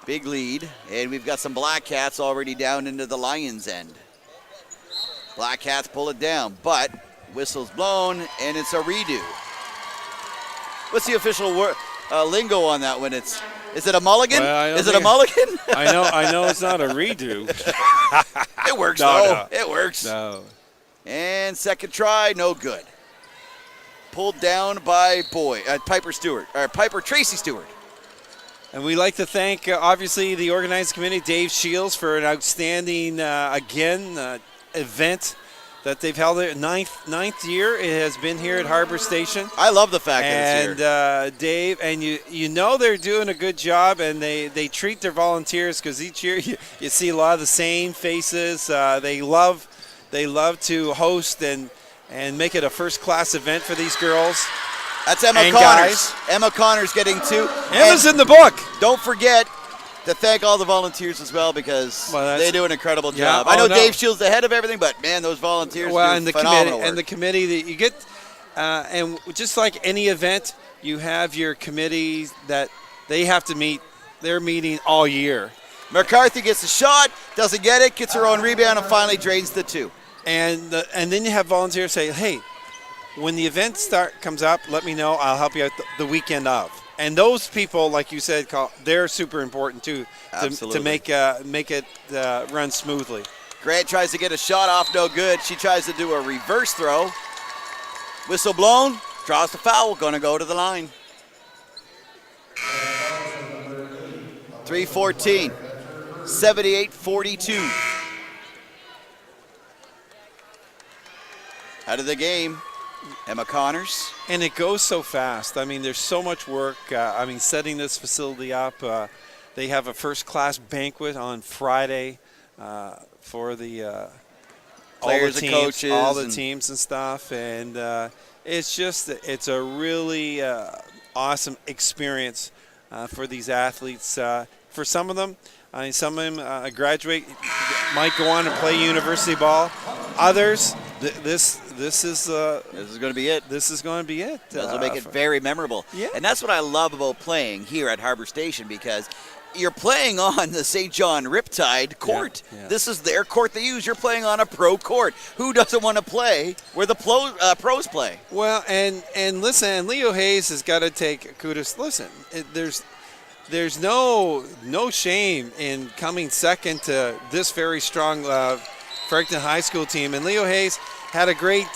Big lead. And we've got some Black Cats already down into the Lions' end. Black Cats pull it down, but whistle's blown, and it's a redo. What's the official lingo on that one? Is it a mulligan? Is it a mulligan? I know it's not a redo. It works, No. It works. No. And second try, no good. Pulled down by Piper Tracy Stewart. And we'd like to thank, obviously, the organizing committee, Dave Shields, for an outstanding, event that they've held it. Ninth year it has been here at Harbour Station. I love the fact that it's here. And Dave, and you know they're doing a good job, and they treat their volunteers, because each year you see a lot of the same faces. They love to host and make it a first-class event for these girls. That's Emma and Connors. Guys. Emma Connors getting 2. Emma's in the book. Don't forget to thank all the volunteers as well, because they do an incredible job. I know Dave Shields the head of everything, but man, those volunteers do and the phenomenal committee, work. and the committee that you get, and just like any event, you have your committees that they have to meet. They're meeting all year. McCarthy gets a shot, doesn't get it, gets her own rebound, and finally drains the 2. And then you have volunteers say, hey, when the event comes up, let me know. I'll help you out the weekend of. And those people, like you said, they're super important too to make it run smoothly. Grant tries to get a shot off, no good. She tries to do a reverse throw. Whistle blown, draws the foul, going to go to the line. 3:14, 78-42. Out of the game, Emma Connors. And it goes so fast. I mean, there's so much work. Setting this facility up. They have a first-class banquet on Friday for the players and coaches, all the teams and stuff. And it's a really awesome experience for these athletes. For some of them, some of them graduate, might go on and play university ball. Others, this is going to be it. This is going to be it. This will make it very memorable. Yeah. And that's what I love about playing here at Harbour Station, because you're playing on the St. John Riptide court. Yeah. This is their court they use. You're playing on a pro court. Who doesn't want to play where the pros play? Well, and listen, and Leo Hayes has got to take kudos. Listen, there's no shame in coming second to this very strong Fredericton High School team. And Leo Hayes had a great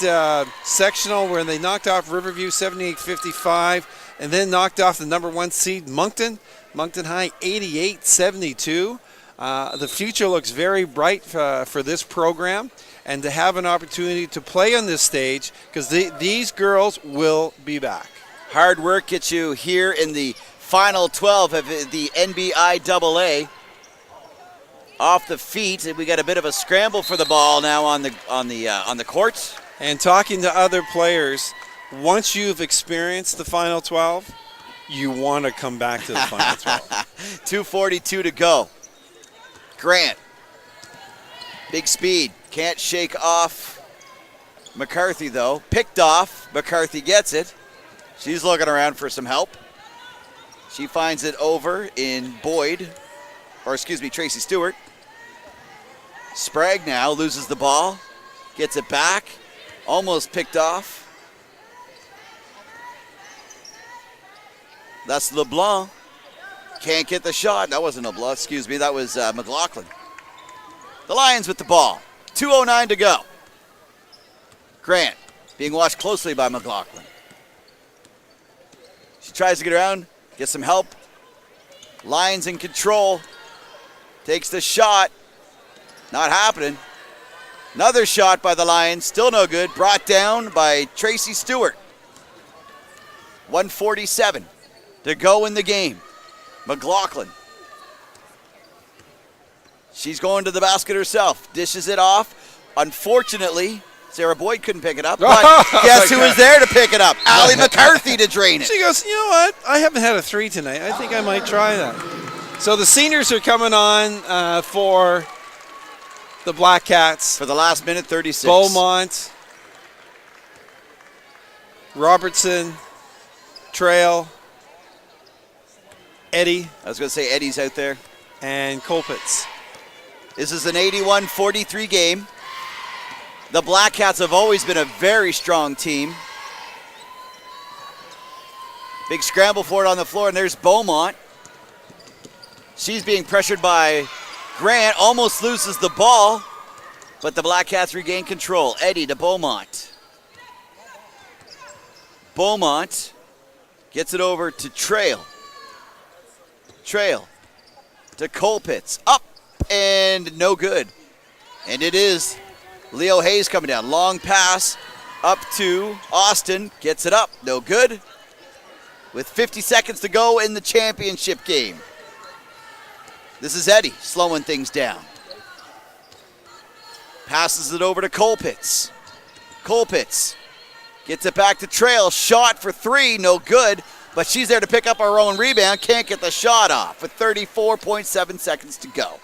sectional where they knocked off Riverview 78-55, and then knocked off the number 1 seed Moncton High 88-72. The future looks very bright for this program, and to have an opportunity to play on this stage, because these girls will be back. Hard work gets you here in the Final 12 of the NBIAA. Off the feet, and we got a bit of a scramble for the ball now on the court. And talking to other players, once you've experienced the Final 12, you want to come back to the Final 12. 2:42 to go. Grant, big speed, can't shake off McCarthy though. Picked off, McCarthy gets it. She's looking around for some help. She finds it over in Tracy Stewart. Sprague now loses the ball, gets it back, almost picked off. That's LeBlanc. Can't get the shot. That wasn't LeBlanc, excuse me. That was McLaughlin. The Lions with the ball. 2:09 to go. Grant being watched closely by McLaughlin. She tries to get around, get some help. Lions in control. Takes the shot. Not happening. Another shot by the Lions. Still no good. Brought down by Tracy Stewart. 1:47 to go in the game. McLaughlin. She's going to the basket herself. Dishes it off. Unfortunately, Sarah Boyd couldn't pick it up. But guess who was there to pick it up? Allie McCarthy to drain it. She goes, you know what? I haven't had a 3 tonight. I think I might try that. So the seniors are coming on for the Black Cats. For the last minute, 36. Beaumont, Robertson, Trail, Eddie. I was going to say Eddie's out there. And Colpitts. This is an 81-43 game. The Black Cats have always been a very strong team. Big scramble for it on the floor, and there's Beaumont. She's being pressured by Grant, almost loses the ball, but the Black Cats regain control. Eddie to Beaumont. Beaumont gets it over to Trail. Trail to Colpitts. Up and no good. And it is Leo Hayes coming down. Long pass up to Austin. Gets it up. No good. With 50 seconds to go in the championship game. This is Eddie slowing things down. Passes it over to Colpitts. Colpitts gets it back to Trail. Shot for 3. No good. But she's there to pick up her own rebound. Can't get the shot off with 34.7 seconds to go.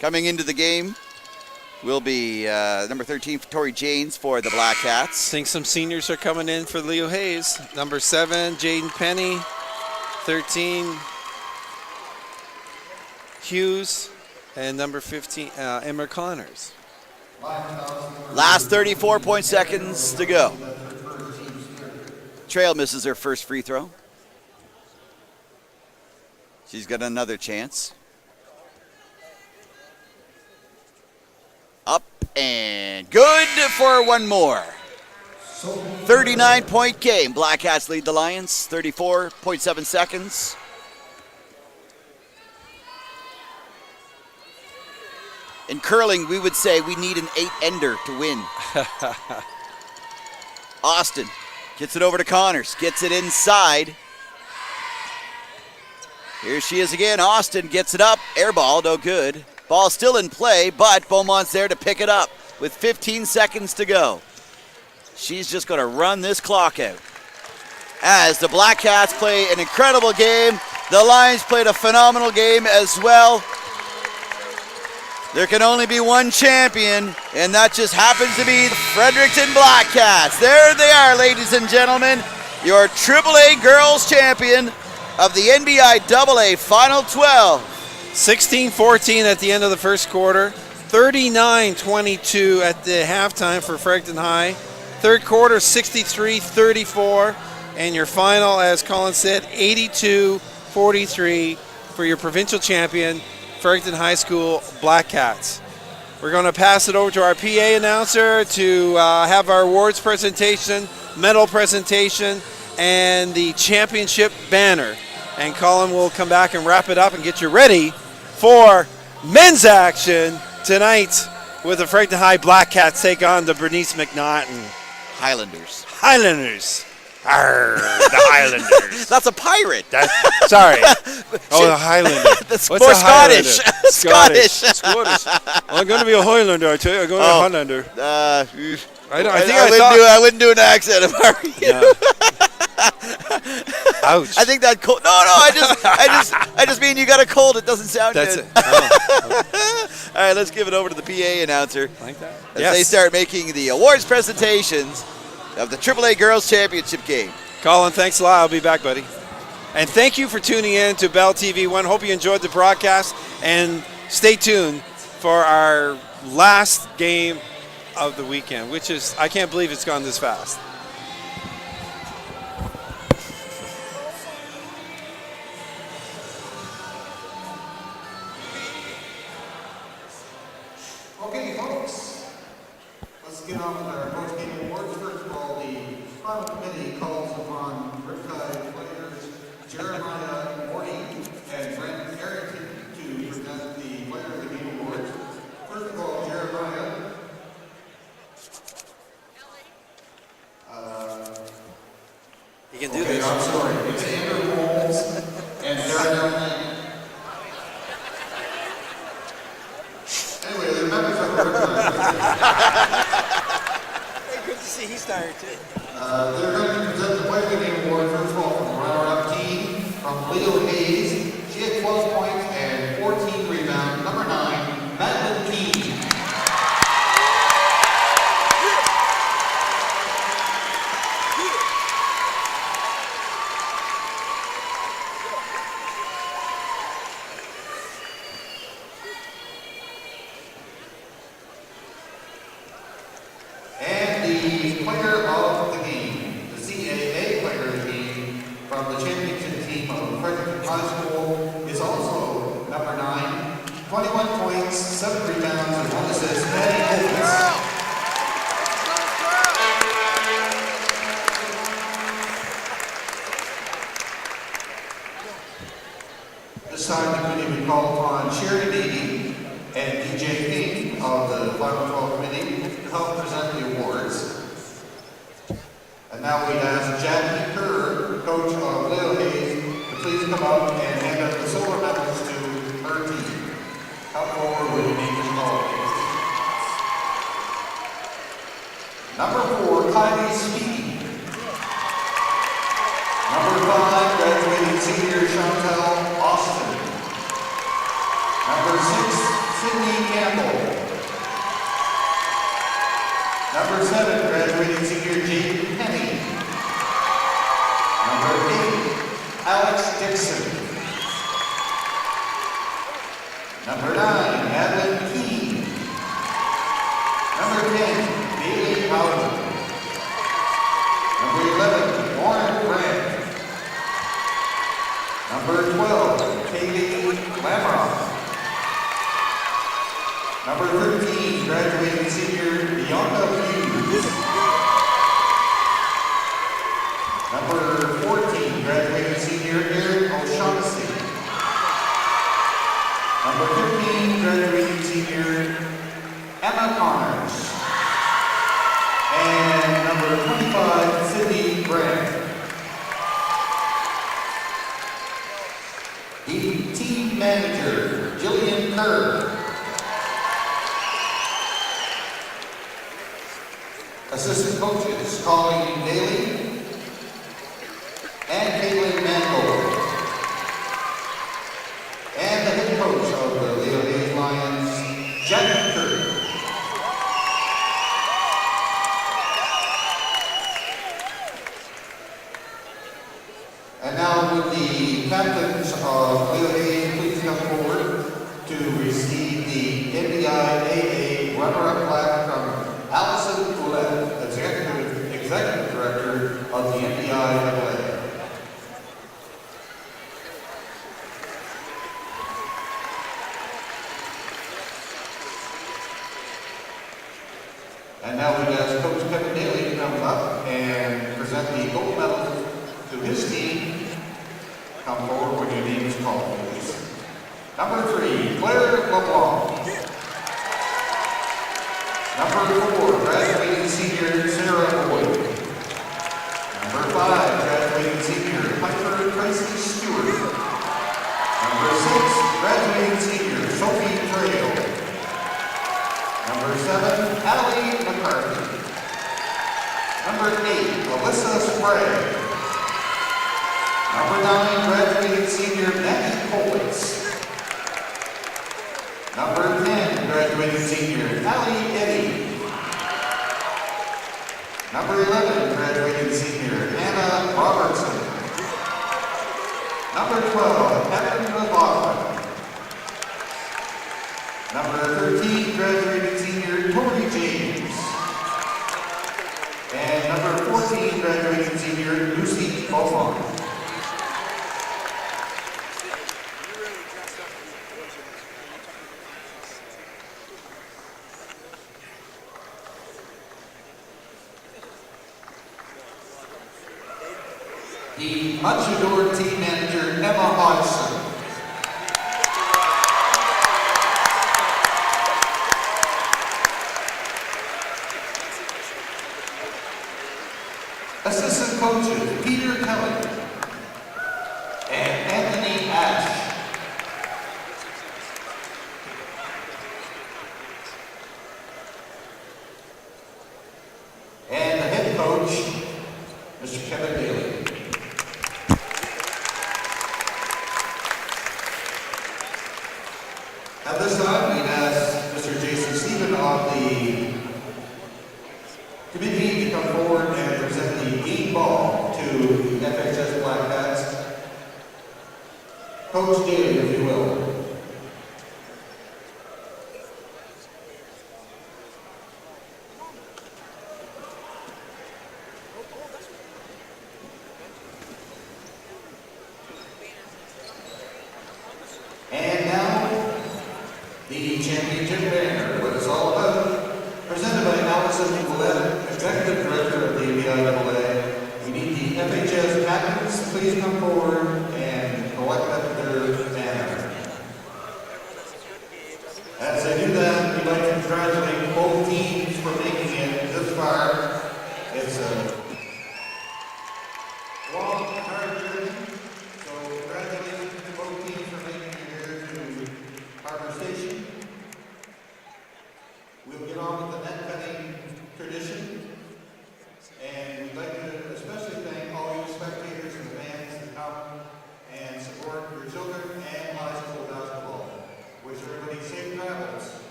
Coming into the game will be number 13, Tori Janes for the Black Cats. I think some seniors are coming in for Leo Hayes. Number 7, Jaden Penny. 13, Hughes. And number 15, Emma Connors. Last 34 seconds to go. Trail misses her first free throw. She's got another chance. Up and good for one more. 39-point game. Black Cats lead the Lions. 34.7 seconds. In curling, we would say we need an 8-ender to win. Austin gets it over to Connors. Gets it inside. Here she is again. Austin gets it up. Air ball, no good. Ball still in play, but Beaumont's there to pick it up with 15 seconds to go. She's just going to run this clock out. As the Black Cats play an incredible game, the Lions played a phenomenal game as well. There can only be one champion, and that just happens to be the Fredericton Black Cats. There they are, ladies and gentlemen, your AAA girls champion of the NBIAA Final 12. 16-14 at the end of the first quarter. 39-22 at the halftime for Fredericton High. Third quarter, 63-34. And your final, as Colin said, 82-43 for your provincial champion, Fredericton High School Black Cats. We're going to pass it over to our PA announcer to have our awards presentation, medal presentation, and the championship banner. And Colin will come back and wrap it up and get you ready for men's action tonight with the Fredericton High Black Cats take on the Bernice McNaughton Highlanders. Arr, the Highlanders. That's a pirate. Sorry. Oh, the Highlander. That's What's more a Highlander? Scottish. Scottish. I'm going to be a Highlander, I tell you. I'm going to be a Highlander. I wouldn't do an accent if I were you. No. Ouch. I think that cold. No. I just mean you got a cold. It doesn't sound That's good. it. Oh. All right, let's give it over to the PA announcer. Like that? As they start making the awards presentations of the AAA Girls Championship game. Colin, thanks a lot. I'll be back, buddy. And thank you for tuning in to Bell TV1. Hope you enjoyed the broadcast. And stay tuned for our last game of the weekend, which is, I can't believe it's gone this fast. Okay, folks, let's get on with our post-game awards. First of all, the final committee calls upon Riptide players Jeremiah Morty and Brent Harrington to present the Player of the Game awards. First of all, Jeremiah. You can do Okay, this. I'm sorry. It's Andrew Holmes and Sarah. Anyway, the members of the Good to see he's tired too. they're going to present the Player of the Game award, first of all, from the runner-up team, from Leo Hayes. She had 12 points and 14 rebounds. Number 9, Madeline Keane. And the player of the game, the CAA player of the game, from the championship team of Fredericton High School, is also number 9, 21 points, 7 rebounds, and 1 assist, Maddie Colpitts. now we'd ask Jackie Kerr, coach of Leo Hayes, to please come up and hand out the silver medals to her team. Come forward with your name and call, please. Number 4, Kylie Speedy. Number 5, graduating senior Chantel Austin. Number 6, Sydney Campbell. Number 7, graduating senior Jade Penny. Number 8, Alex Dixon. Number 9, Madeline Keene. Number 10, Bailey Howard. Number 11, Warren Grant. Number 12, Kaylee Lamrock. Number 13, graduating senior Bianca Hughes. Number 14, graduating senior Eric O'Shaughnessy. Number 15, graduating senior Emma Connors. And number 25, Sydney Grant. The team manager, Jillian Kerr. Assistant coaches, Colleen Daly and Caitlin Mangold. And the head coach of the Leo Hayes Lions, Jackie Kerr. And now would the captains of Leo Hayes please come forward to receive the NBIAA runner-up plaque from Allison Follett, Executive Director of the NBIAA. And now we'd ask Coach Kevin Daly to come up and present the gold medals to his team. Come forward when your name is called, please. Number 3, Claire LeBlanc. Number 4, graduating senior Sarah Boyd. Number 5, graduating senior Piper Tracy Stewart. Number 6, graduating senior Sophie Trail. Number 7, Allie McCarthy. Number 8, Alyssa Sprague. Number 9, graduating senior Maggie Colwitz. Number 10, graduating senior Allie Eddy. Number 11, graduating senior Hannah Robertson. Number 12, Evan McLaughlin. Number 13, graduating senior Tori James. And number 14, graduating senior Lucy Beaumont. The much adored team manager, Emma Hodgson. Assistant coaches, Peter Kelly and Anthony Ash. And the head coach, Mr. Kevin Daly. At this time, we'd ask Mr. Jason Stephen of the committee to come forward and present the game ball to the FHS Black Cats. Coach Daly, if you will. And now, the championship banner, what it's all about, presented by Allison Follett, Executive Director of the NBIAA. We need the FHS captains, please come forward and collect up their banner. As they do that, we'd like to congratulate both teams for making it this far. It's a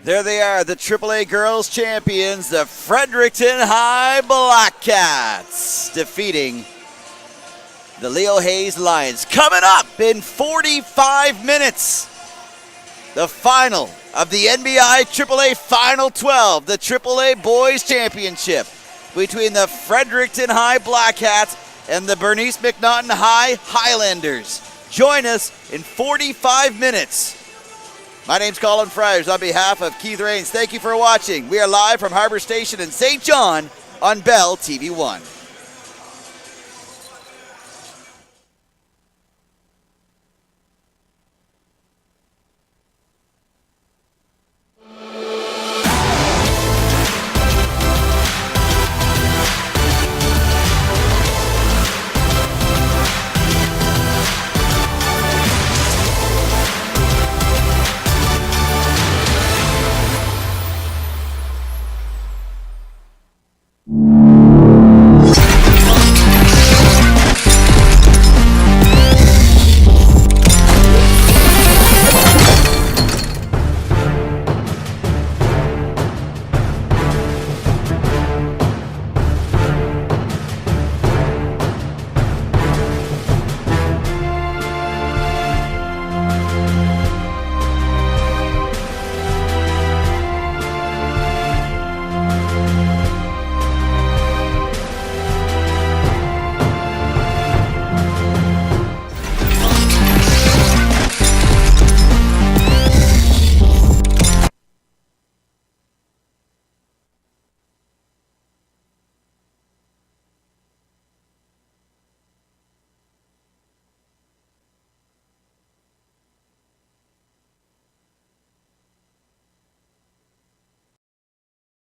There they are, the AAA girls champions, the Fredericton High Blackcats, defeating the Leo Hayes Lions. Coming up in 45 minutes, the final of the NBI AAA Final 12, the AAA Boys Championship between the Fredericton High Blackcats and the Bernice McNaughton High Highlanders. Join us in 45 minutes. My name's Colin Friars on behalf of Keith Rains. Thank you for watching. We are live from Harbour Station in St. John on Bell TV 1.